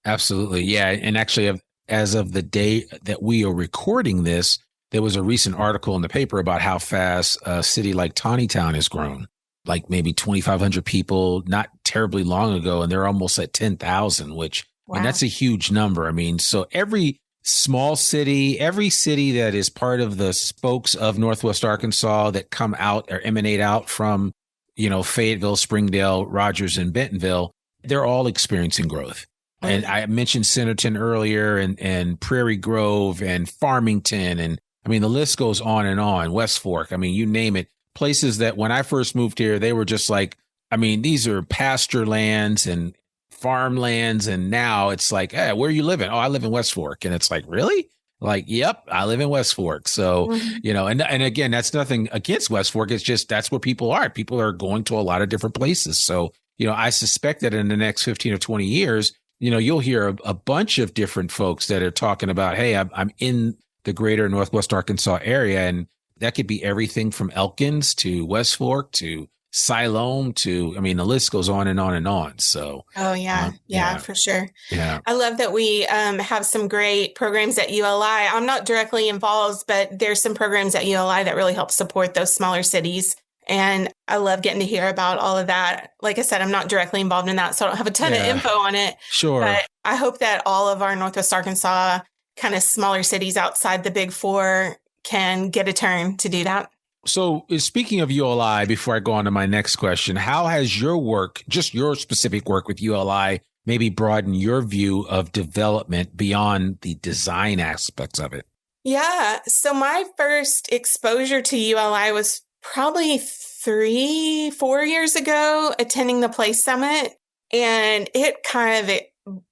Absolutely. Yeah. And actually, as of the day that we are recording this, there was a recent article in the paper about how fast a city like Taneytown has grown. Like maybe 2,500 people not terribly long ago, and they're almost at 10,000, which, wow. And that's a huge number. So every small city, every city that is part of the spokes of Northwest Arkansas that come out or emanate out from, Fayetteville, Springdale, Rogers, and Bentonville, they're all experiencing growth. And I mentioned Centerton earlier and Prairie Grove and Farmington and I mean, the list goes on and on. West Fork, I mean, you name it. Places that when I first moved here, they were just like, I mean, these are pasture lands and farmlands. And now it's like, hey, where are you living? Oh, I live in West Fork. And it's like, really? Like, yep, I live in West Fork. So, and again, that's nothing against West Fork. It's just that's where people are. People are going to a lot of different places. So, I suspect that in the next 15 or 20 years, you'll hear a bunch of different folks that are talking about, hey, I'm in the greater Northwest Arkansas area. And that could be everything from Elkins to West Fork to Siloam to, I mean, the list goes on and on and on. So, yeah, for sure. Yeah. I love that we have some great programs at ULI. I'm not directly involved, but there's some programs at ULI that really help support those smaller cities. And I love getting to hear about all of that. Like I said, I'm not directly involved in that, so I don't have a ton of info on it. Sure. But I hope that all of our Northwest Arkansas kind of smaller cities outside the Big Four can get a turn to do that. So speaking of ULI, before I go on to my next question, how has your work, just your specific work with ULI, maybe broadened your view of development beyond the design aspects of it? Yeah. So my first exposure to ULI was probably 3-4 years ago, attending the Place Summit. And it kind of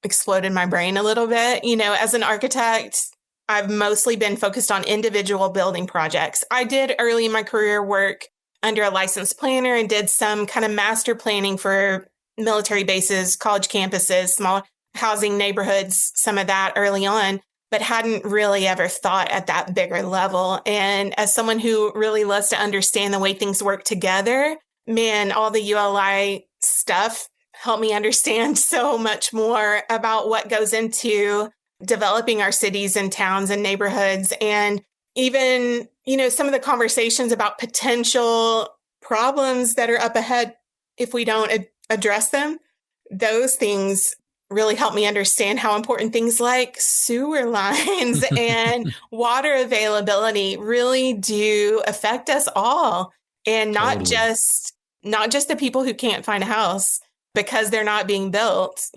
exploded my brain a little bit. As an architect, I've mostly been focused on individual building projects. I did early in my career work under a licensed planner and did some kind of master planning for military bases, college campuses, small housing neighborhoods, some of that early on, but hadn't really ever thought at that bigger level. And as someone who really loves to understand the way things work together, man, all the ULI stuff helped me understand so much more about what goes into developing our cities and towns and neighborhoods. And even, some of the conversations about potential problems that are up ahead if we don't address them, those things really help me understand how important things like sewer lines and water availability really do affect us all. And not just the people who can't find a house because they're not being built.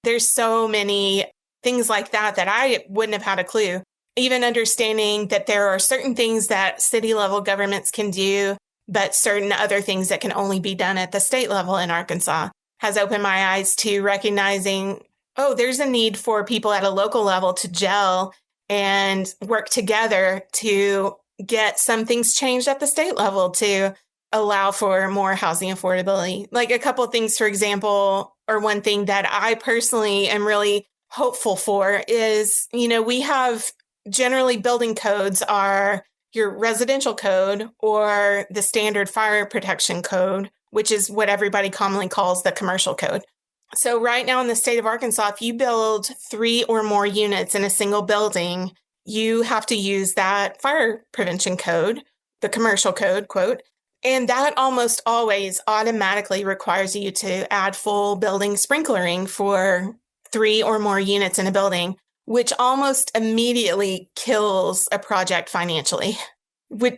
There's so many things like that I wouldn't have had a clue. Even understanding that there are certain things that city level governments can do, but certain other things that can only be done at the state level in Arkansas has opened my eyes to recognizing, there's a need for people at a local level to gel and work together to get some things changed at the state level to allow for more housing affordability. Like a couple of things, for example, or one thing that I personally am really hopeful for is, we have generally building codes are your residential code or the standard fire protection code, which is what everybody commonly calls the commercial code. So right now in the state of Arkansas, if you build 3 or more units in a single building, you have to use that fire prevention code, the commercial code, quote, and that almost always automatically requires you to add full building sprinklering for 3 or more units in a building, which almost immediately kills a project financially.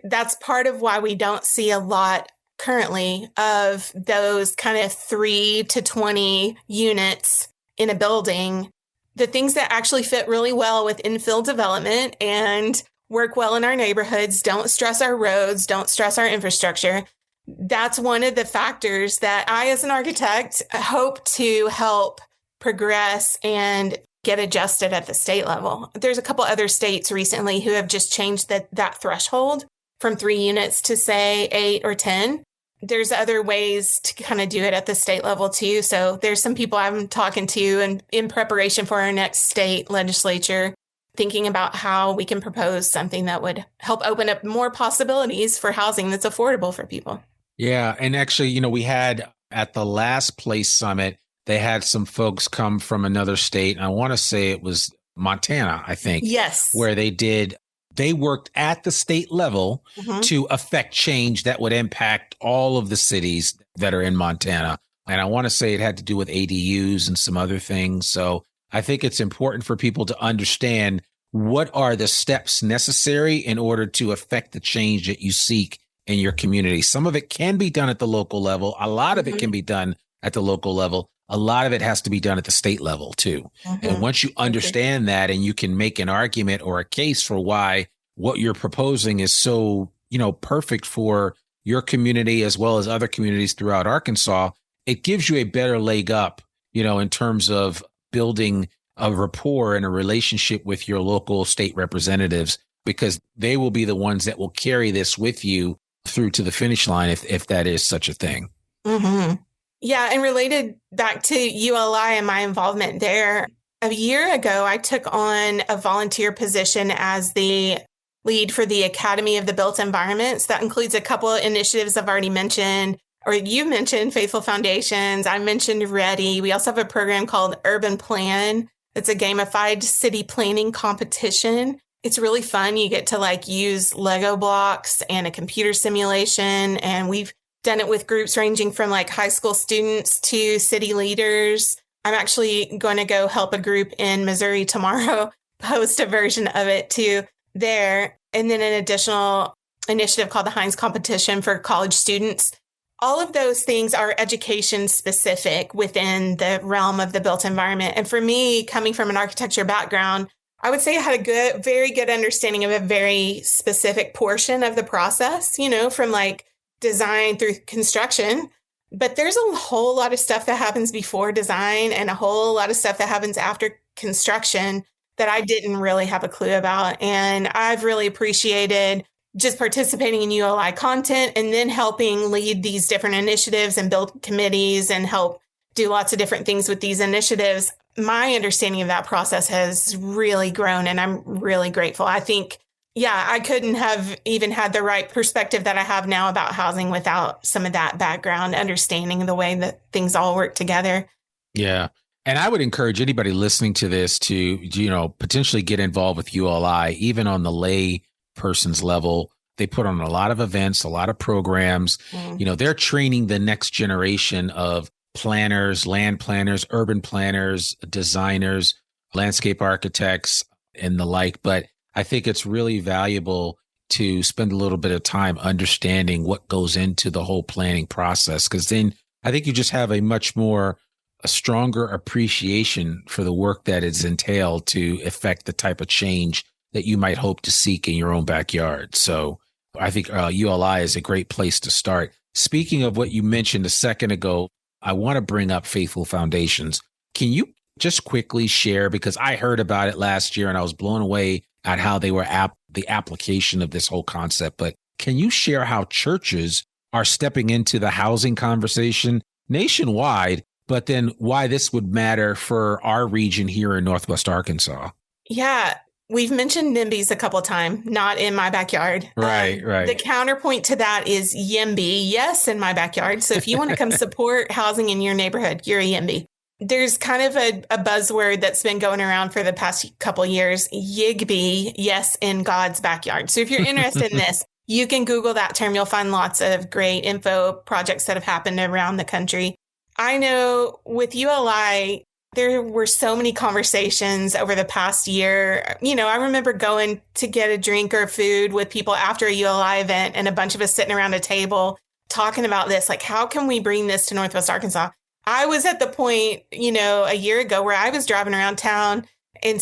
That's part of why we don't see a lot currently of those kind of 3 to 20 units in a building. The things that actually fit really well with infill development and work well in our neighborhoods, don't stress our roads, don't stress our infrastructure. That's one of the factors that I, as an architect, hope to help progress and get adjusted at the state level. There's a couple other states recently who have just changed that threshold from 3 units to, say, 8 or 10. There's other ways to kind of do it at the state level too. So there's some people I'm talking to and in preparation for our next state legislature, thinking about how we can propose something that would help open up more possibilities for housing that's affordable for people. Yeah. And actually, we had at the last Place Summit, they had some folks come from another state. I want to say it was Montana, I think. Yes. Where they worked at the state level to affect change that would impact all of the cities that are in Montana. And I want to say it had to do with ADUs and some other things. So I think it's important for people to understand what are the steps necessary in order to affect the change that you seek in your community. Some of it can be done at the local level. A lot of it can be done at the local level. A lot of it has to be done at the state level too. And once you understand that and you can make an argument or a case for why what you're proposing is so, perfect for your community as well as other communities throughout Arkansas, it gives you a better leg up, in terms of building a rapport and a relationship with your local state representatives, because they will be the ones that will carry this with you through to the finish line, if that is such a thing. Mm-hmm. Yeah. And related back to ULI and my involvement there, a year ago, I took on a volunteer position as the lead for the Academy of the Built Environments. That includes a couple of initiatives I've already mentioned, or you mentioned Faithful Foundations. I mentioned Ready. We also have a program called Urban Plan. It's a gamified city planning competition. It's really fun. You get to use Lego blocks and a computer simulation. And we've done it with groups ranging from high school students to city leaders. I'm actually going to go help a group in Missouri tomorrow post a version of it too there. And then an additional initiative called the Heinz Competition for college students. All of those things are education specific within the realm of the built environment. And for me, coming from an architecture background, I would say I had a very good understanding of a very specific portion of the process, from design through construction. But there's a whole lot of stuff that happens before design and a whole lot of stuff that happens after construction that I didn't really have a clue about. And I've really appreciated just participating in ULI content and then helping lead these different initiatives and build committees and help do lots of different things with these initiatives. My understanding of that process has really grown, and I'm really grateful. I think, I couldn't have even had the right perspective that I have now about housing without some of that background understanding the way that things all work together. Yeah. And I would encourage anybody listening to this to, potentially get involved with ULI, even on the lay person's level. They put on a lot of events, a lot of programs. They're training the next generation of planners, land planners, urban planners, designers, landscape architects, and the like. But I think it's really valuable to spend a little bit of time understanding what goes into the whole planning process, because then I think you just have a stronger appreciation for the work that is entailed to affect the type of change that you might hope to seek in your own backyard. So I think ULI is a great place to start. Speaking of what you mentioned a second ago, I want to bring up Faithful Foundations. Can you just quickly share, because I heard about it last year and I was blown away at how they were the application of this whole concept. But can you share how churches are stepping into the housing conversation nationwide, but then why this would matter for our region here in Northwest Arkansas? Yeah. We've mentioned NIMBYs a couple of times, not in my backyard. Right. The counterpoint to that is YIMBY, yes, in my backyard. So if you want to come support housing in your neighborhood, you're a YIMBY. There's kind of a buzzword that's been going around for the past couple of years, YIGBY, yes, in God's backyard. So if you're interested in this, you can Google that term. You'll find lots of great info projects that have happened around the country. I know with ULI, there were so many conversations over the past year. I remember going to get a drink or food with people after a ULI event and a bunch of us sitting around a table talking about this, how can we bring this to Northwest Arkansas? I was at the point, a year ago where I was driving around town and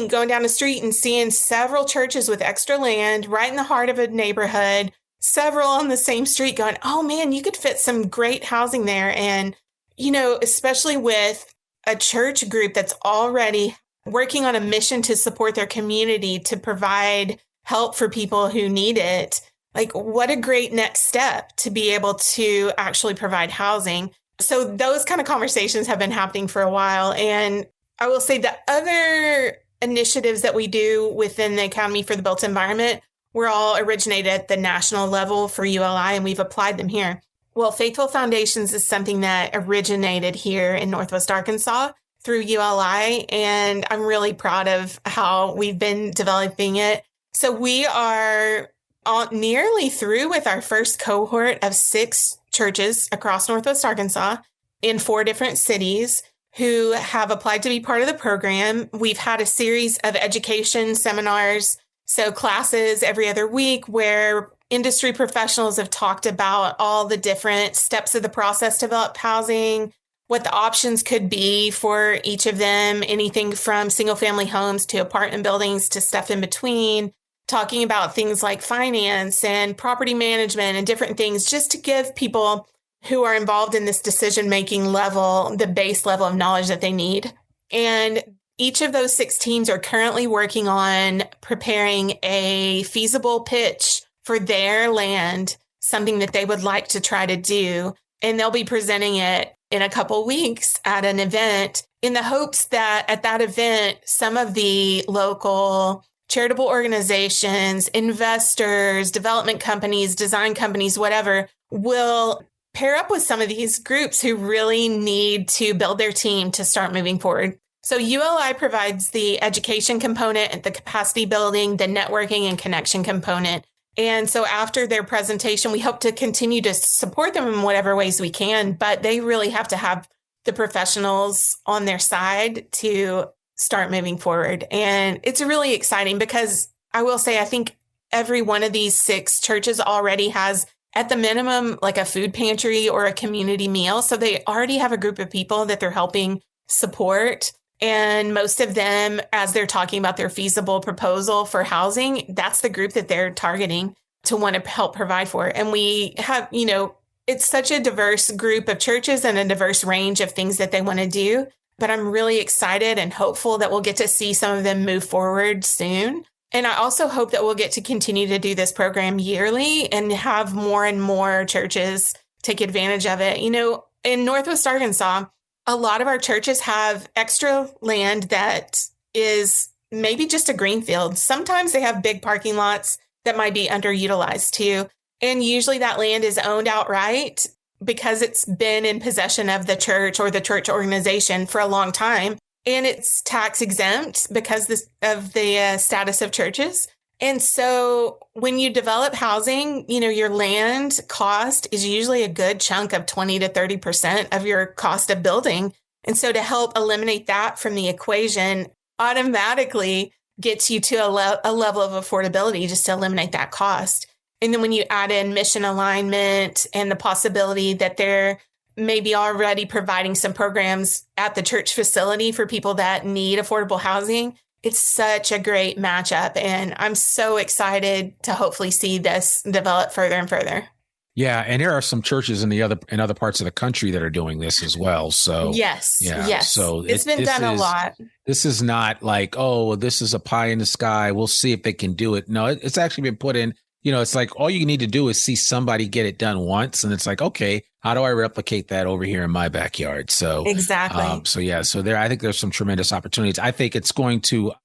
going down the street and seeing several churches with extra land right in the heart of a neighborhood, several on the same street going, oh man, you could fit some great housing there. And, especially with a church group that's already working on a mission to support their community, to provide help for people who need it. What a great next step to be able to actually provide housing. So those kind of conversations have been happening for a while. And I will say the other initiatives that we do within the Academy for the Built Environment were all originated at the national level for ULI, and we've applied them here. Well, Faithful Foundations is something that originated here in Northwest Arkansas through ULI, and I'm really proud of how we've been developing it. So we are nearly through with our first cohort of 6 churches across Northwest Arkansas in 4 different cities who have applied to be part of the program. We've had a series of education seminars, so classes every other week where industry professionals have talked about all the different steps of the process to develop housing, what the options could be for each of them, anything from single family homes to apartment buildings to stuff in between, talking about things like finance and property management and different things, just to give people who are involved in this decision-making level the base level of knowledge that they need. And each of those 6 teams are currently working on preparing a feasible pitch for their land, something that they would like to try to do. And they'll be presenting it in a couple weeks at an event in the hopes that at that event, some of the local charitable organizations, investors, development companies, design companies, whatever, will pair up with some of these groups who really need to build their team to start moving forward. So ULI provides the education component, the capacity building, the networking and connection component. And so after their presentation, we hope to continue to support them in whatever ways we can, but they really have to have the professionals on their side to start moving forward. And it's really exciting because I will say, I think every one of these 6 churches already has at the minimum, like a food pantry or a community meal. So they already have a group of people that they're helping support. And most of them, as they're talking about their feasible proposal for housing, that's the group that they're targeting to want to help provide for. And we have, it's such a diverse group of churches and a diverse range of things that they want to do. But I'm really excited and hopeful that we'll get to see some of them move forward soon. And I also hope that we'll get to continue to do this program yearly and have more and more churches take advantage of it. In Northwest Arkansas, a lot of our churches have extra land that is maybe just a green field. Sometimes they have big parking lots that might be underutilized too. And usually that land is owned outright because it's been in possession of the church or the church organization for a long time. And it's tax exempt because of the status of churches. And so when you develop housing, your land cost is usually a good chunk of 20 to 30% of your cost of building. And so to help eliminate that from the equation automatically gets you to a level of affordability just to eliminate that cost. And then when you add in mission alignment and the possibility that they're maybe already providing some programs at the church facility for people that need affordable housing, it's such a great matchup. And I'm so excited to hopefully see this develop further and further. Yeah. And there are some churches in other parts of the country that are doing this as well. So yes. So it's been done a lot. This is not like, oh, this is a pie in the sky. We'll see if they can do it. No, it's actually been put in. It's like all you need to do is see somebody get it done once. And it's like, okay, how do I replicate that over here in my backyard? So exactly. So I think there's some tremendous opportunities. I think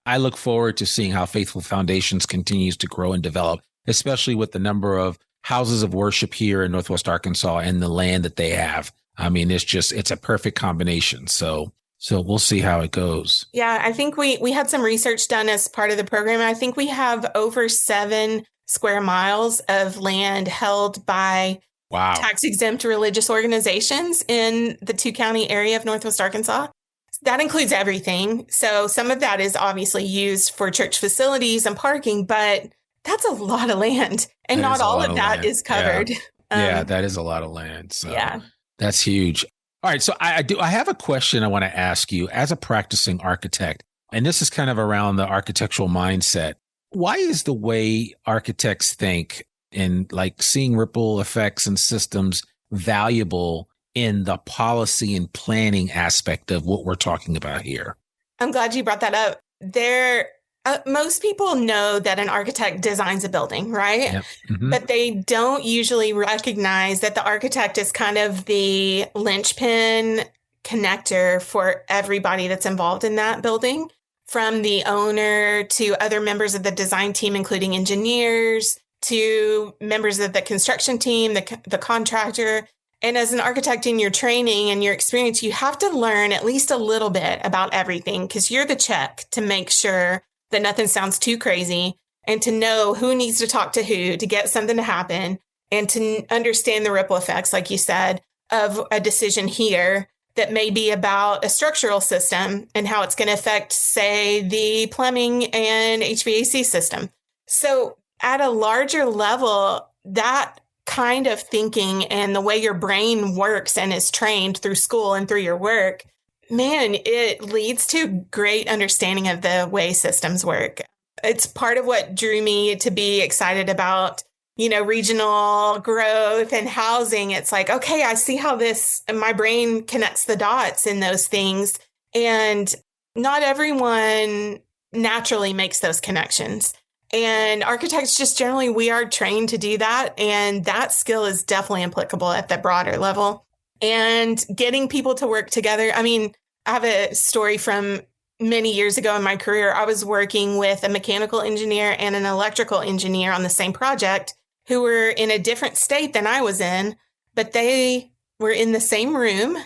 I look forward to seeing how Faithful Foundations continues to grow and develop, especially with the number of houses of worship here in Northwest Arkansas and the land that they have. I mean, it's a perfect combination. So we'll see how it goes. Yeah, I think we had some research done as part of the program. I think we have over 7 square miles of land held by tax-exempt religious organizations in the 2-county area of Northwest Arkansas. That includes everything. So some of that is obviously used for church facilities and parking, but that's a lot of land. And not all of that is covered. Yeah, that is a lot of land. So yeah, that's huge. All right. So I have a question I want to ask you as a practicing architect, and this is kind of around the architectural mindset. Why is the way architects think and like seeing ripple effects and systems valuable in the policy and planning aspect of what we're talking about here? I'm glad you brought that up. Most people know that an architect designs a building, right? Yep. Mm-hmm. But they don't usually recognize that the architect is kind of the linchpin connector for everybody that's involved in that building, from the owner to other members of the design team, including engineers, to members of the construction team, the contractor. And as an architect in your training and your experience, you have to learn at least a little bit about everything because you're the check to make sure that nothing sounds too crazy and to know who needs to talk to who to get something to happen and to understand the ripple effects, like you said, of a decision here that may be about a structural system and how it's going to affect, say, the plumbing and HVAC system. So at a larger level, that kind of thinking and the way your brain works and is trained through school and through your work, man, it leads to great understanding of the way systems work. it's part of what drew me to be excited about, regional growth and housing. It's like, okay, I see how my brain connects the dots in those things. And not everyone naturally makes those connections. And architects just generally, we are trained to do that. And that skill is definitely applicable at the broader level. And getting people to work together. I mean, I have a story from many years ago in my career. I was working with a mechanical engineer and an electrical engineer on the same project who were in a different state than I was in, but they were in the same room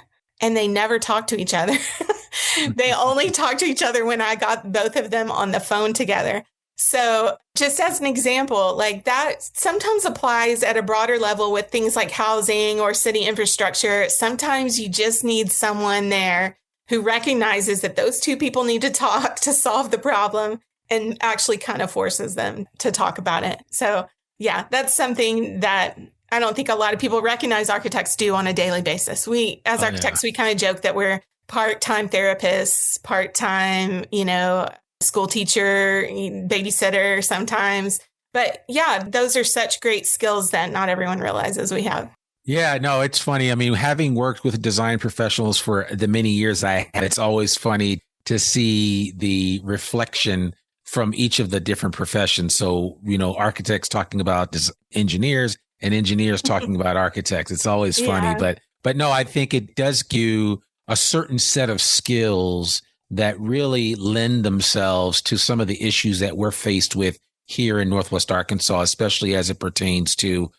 and they never talked to each other. They only talked to each other when I got both of them on the phone together. So just as an example, like that sometimes applies at a broader level with things like housing or city infrastructure. Sometimes you just need someone there who recognizes that those two people need to talk to solve the problem and actually kind of forces them to talk about it. So yeah, that's something that I don't think a lot of people recognize architects do on a daily basis. We, as architects, we kind of joke that we're part-time therapists, part-time, school teacher, babysitter sometimes. But yeah, those are such great skills that not everyone realizes we have. Yeah, no, it's funny. I mean, having worked with design professionals for the many years I had, it's always funny to see the reflection from each of the different professions. So, architects talking about engineers and engineers talking about architects. It's always funny. But no, I think it does give you a certain set of skills that really lend themselves to some of the issues that we're faced with here in Northwest Arkansas, especially as it pertains to,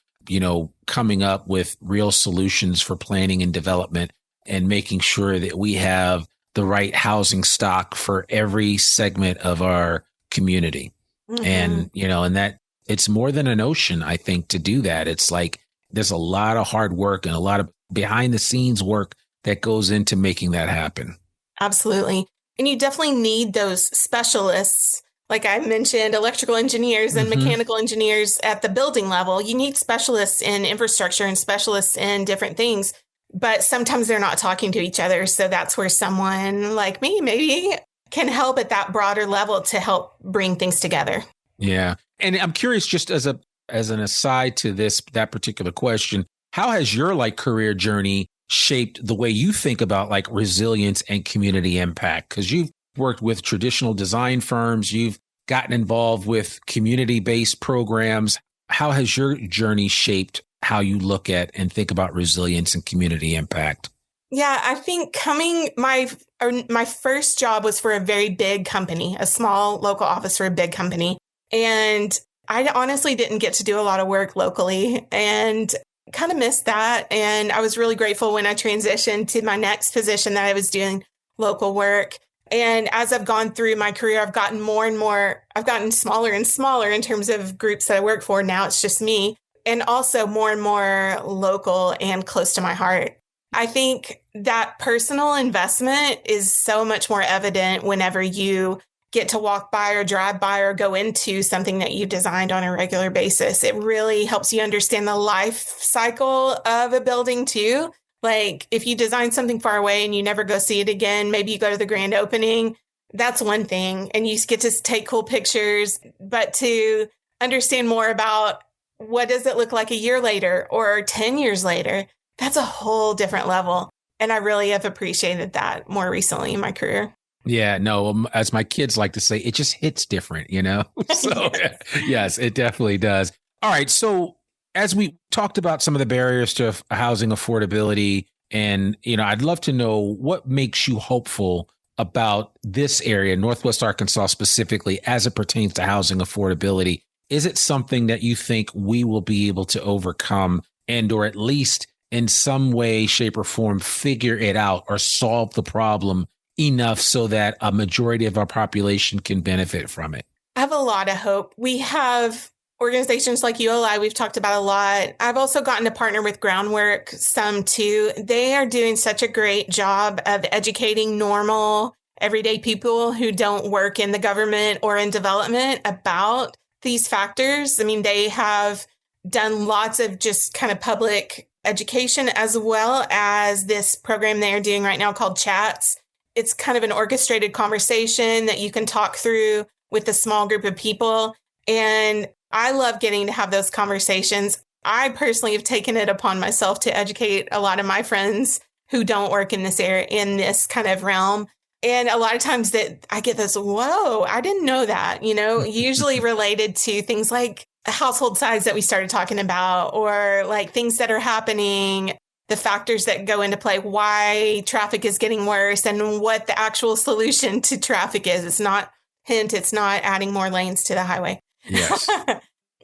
coming up with real solutions for planning and development and making sure that we have the right housing stock for every segment of our community. Mm-hmm. And that it's more than a notion, I think, to do that. It's like there's a lot of hard work and a lot of behind the scenes work that goes into making that happen. Absolutely. And you definitely need those specialists. Like I mentioned, electrical engineers and mechanical engineers at the building level. You need specialists in infrastructure and specialists in different things, but sometimes they're not talking to each other. So that's where someone like me maybe can help at that broader level to help bring things together. Yeah. And I'm curious, just as an aside to that particular question, how has your career journey shaped the way you think about resilience and community impact? Because you've worked with traditional design firms, you've gotten involved with community-based programs. How has your journey shaped how you look at and think about resilience and community impact? Yeah, I think my first job was for a very big company, a small local office for a big company. And I honestly didn't get to do a lot of work locally and kind of missed that. And I was really grateful when I transitioned to my next position that I was doing local work. And as I've gone through my career, I've gotten I've gotten smaller and smaller in terms of groups that I work for. Now it's just me, and also more and more local and close to my heart. I think that personal investment is so much more evident whenever you get to walk by or drive by or go into something that you designed on a regular basis. It really helps you understand the life cycle of a building too. Like if you design something far away and you never go see it again, maybe you go to the grand opening, that's one thing. And you get to take cool pictures, but to understand more about what does it look like a year later or 10 years later, that's a whole different level. And I really have appreciated that more recently in my career. Yeah, no, as my kids like to say, it just hits different, So yes, it definitely does. All right. So as we talked about some of the barriers to housing affordability, and, I'd love to know what makes you hopeful about this area, Northwest Arkansas specifically, as it pertains to housing affordability. Is it something that you think we will be able to overcome and, or at least in some way, shape or form, figure it out or solve the problem enough so that a majority of our population can benefit from it? I have a lot of hope. We have organizations like ULI we've talked about a lot. I've also gotten to partner with Groundwork some too. They are doing such a great job of educating normal, everyday people who don't work in the government or in development about these factors. I mean, they have done lots of just kind of public education as well as this program they are doing right now called Chats. It's kind of an orchestrated conversation that you can talk through with a small group of people. And I love getting to have those conversations. I personally have taken it upon myself to educate a lot of my friends who don't work in this area, in this kind of realm. And a lot of times that I get this, whoa, I didn't know that, usually related to things like household size that we started talking about, or like things that are happening, the factors that go into play, why traffic is getting worse, and what the actual solution to traffic is. It's not adding more lanes to the highway. Yes.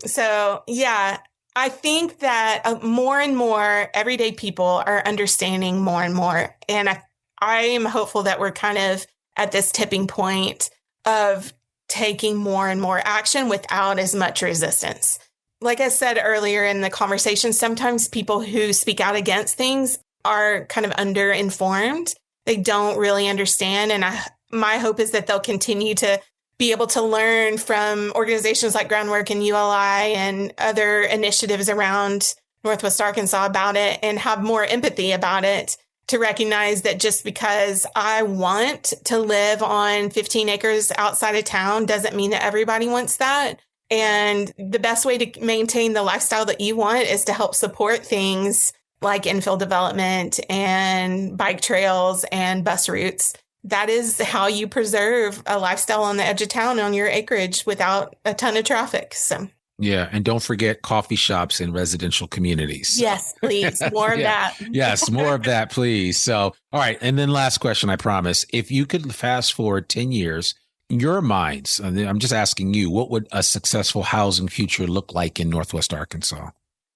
So, yeah, I think that more and more everyday people are understanding more and more. And I am hopeful that we're kind of at this tipping point of taking more and more action without as much resistance. Like I said earlier in the conversation, sometimes people who speak out against things are kind of underinformed. They don't really understand. And my hope is that they'll continue to be able to learn from organizations like Groundwork and ULI and other initiatives around Northwest Arkansas about it, and have more empathy about it, to recognize that just because I want to live on 15 acres outside of town doesn't mean that everybody wants that. And the best way to maintain the lifestyle that you want is to help support things like infill development and bike trails and bus routes. That is how you preserve a lifestyle on the edge of town on your acreage without a ton of traffic. So. Yeah. And don't forget coffee shops in residential communities. Yes, please. More of that. Yes, more of that, please. So, all right. And then last question, I promise. If you could fast forward 10 years, in your minds, I'm just asking you, what would a successful housing future look like in Northwest Arkansas?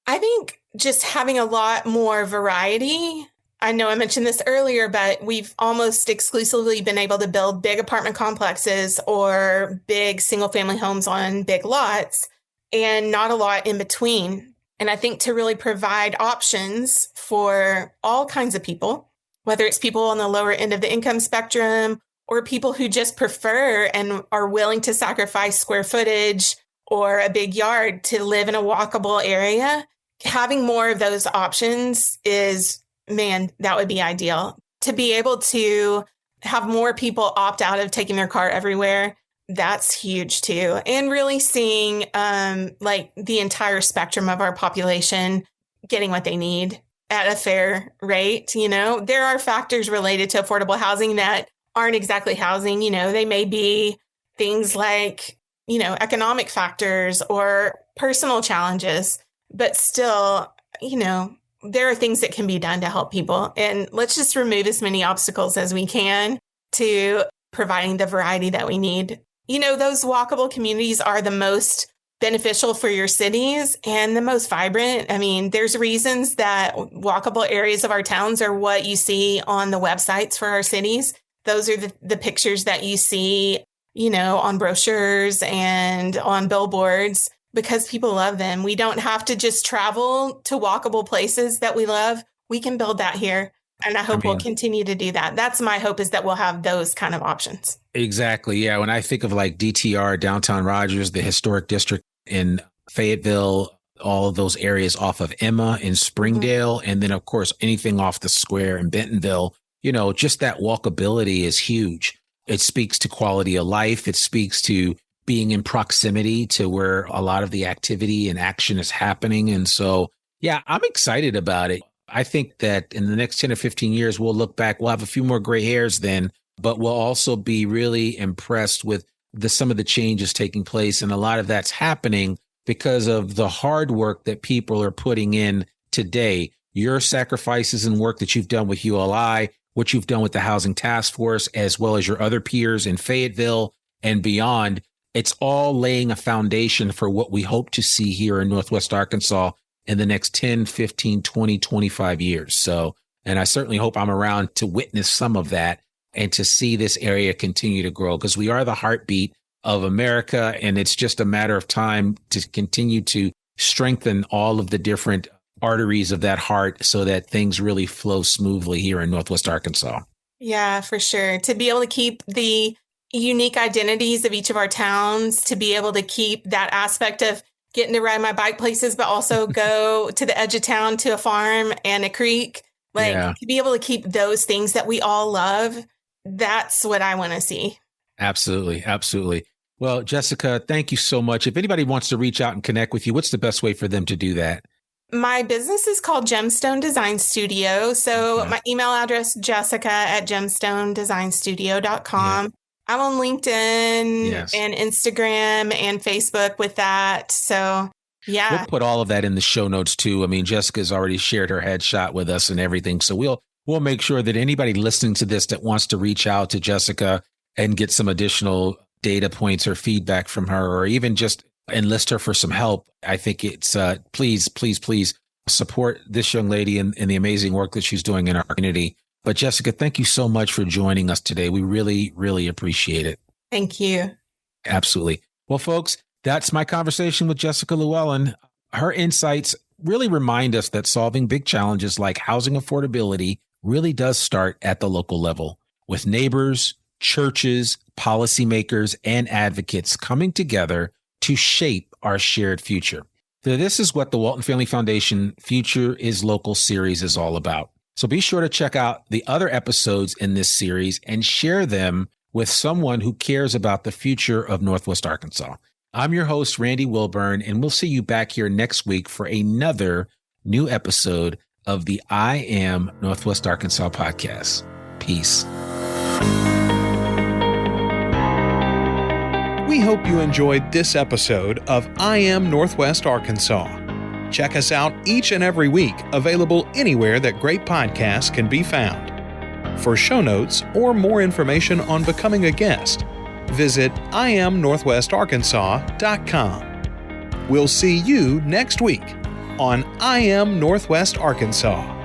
I think just having a lot more variety. I know I mentioned this earlier, but we've almost exclusively been able to build big apartment complexes or big single family homes on big lots, and not a lot in between. And I think to really provide options for all kinds of people, whether it's people on the lower end of the income spectrum or people who just prefer and are willing to sacrifice square footage or a big yard to live in a walkable area, having more of those options is, man, that would be ideal. To be able to have more people opt out of taking their car everywhere, that's huge too. And really seeing like the entire spectrum of our population getting what they need at a fair rate. There are factors related to affordable housing that aren't exactly housing. They may be things like, economic factors or personal challenges, but still, there are things that can be done to help people. And let's just remove as many obstacles as we can to providing the variety that we need. Those walkable communities are the most beneficial for your cities and the most vibrant. I mean, there's reasons that walkable areas of our towns are what you see on the websites for our cities. Those are the pictures that you see, on brochures and on billboards, because people love them. We don't have to just travel to walkable places that we love. We can build that here. And I hope we'll continue to do that. That's my hope, is that we'll have those kind of options. Exactly. Yeah. When I think of like DTR, Downtown Rogers, the historic district in Fayetteville, all of those areas off of Emma in Springdale, and then, of course, anything off the square in Bentonville, just that walkability is huge. It speaks to quality of life. It speaks to being in proximity to where a lot of the activity and action is happening. And so, yeah, I'm excited about it. I think that in the next 10 or 15 years, we'll look back, we'll have a few more gray hairs then, but we'll also be really impressed with some of the changes taking place. And a lot of that's happening because of the hard work that people are putting in today. Your sacrifices and work that you've done with ULI, what you've done with the Housing Task Force, as well as your other peers in Fayetteville and beyond, it's all laying a foundation for what we hope to see here in Northwest Arkansas in the next 10, 15, 20, 25 years. So, and I certainly hope I'm around to witness some of that and to see this area continue to grow, because we are the heartbeat of America. And it's just a matter of time to continue to strengthen all of the different arteries of that heart so that things really flow smoothly here in Northwest Arkansas. Yeah, for sure. To be able to keep the unique identities of each of our towns, to be able to keep that aspect of getting to ride my bike places, but also go to the edge of town to a farm and a creek, to be able to keep those things that we all love. That's what I want to see. Absolutely. Absolutely. Well, Jessica, thank you so much. If anybody wants to reach out and connect with you, what's the best way for them to do that? My business is called Gemstone Design Studio. So my email address, jessica@gemstonedesignstudio.com. Yeah. I'm on LinkedIn and Instagram and Facebook with that. So yeah. We'll put all of that in the show notes too. I mean, Jessica's already shared her headshot with us and everything. So we'll make sure that anybody listening to this that wants to reach out to Jessica and get some additional data points or feedback from her, or even just enlist her for some help, I think it's please support this young lady and the amazing work that she's doing in our community. But Jessica, thank you so much for joining us today. We really, really appreciate it. Thank you. Absolutely. Well, folks, that's my conversation with Jessica Lewallen. Her insights really remind us that solving big challenges like housing affordability really does start at the local level, with neighbors, churches, policymakers, and advocates coming together to shape our shared future. So this is what the Walton Family Foundation Future is Local series is all about. So be sure to check out the other episodes in this series and share them with someone who cares about the future of Northwest Arkansas. I'm your host, Randy Wilburn, and we'll see you back here next week for another new episode of the I Am Northwest Arkansas podcast. Peace. We hope you enjoyed this episode of I Am Northwest Arkansas. Check us out each and every week, available anywhere that great podcasts can be found. For show notes or more information on becoming a guest, visit iamnorthwestarkansas.com. We'll see you next week on I Am Northwest Arkansas.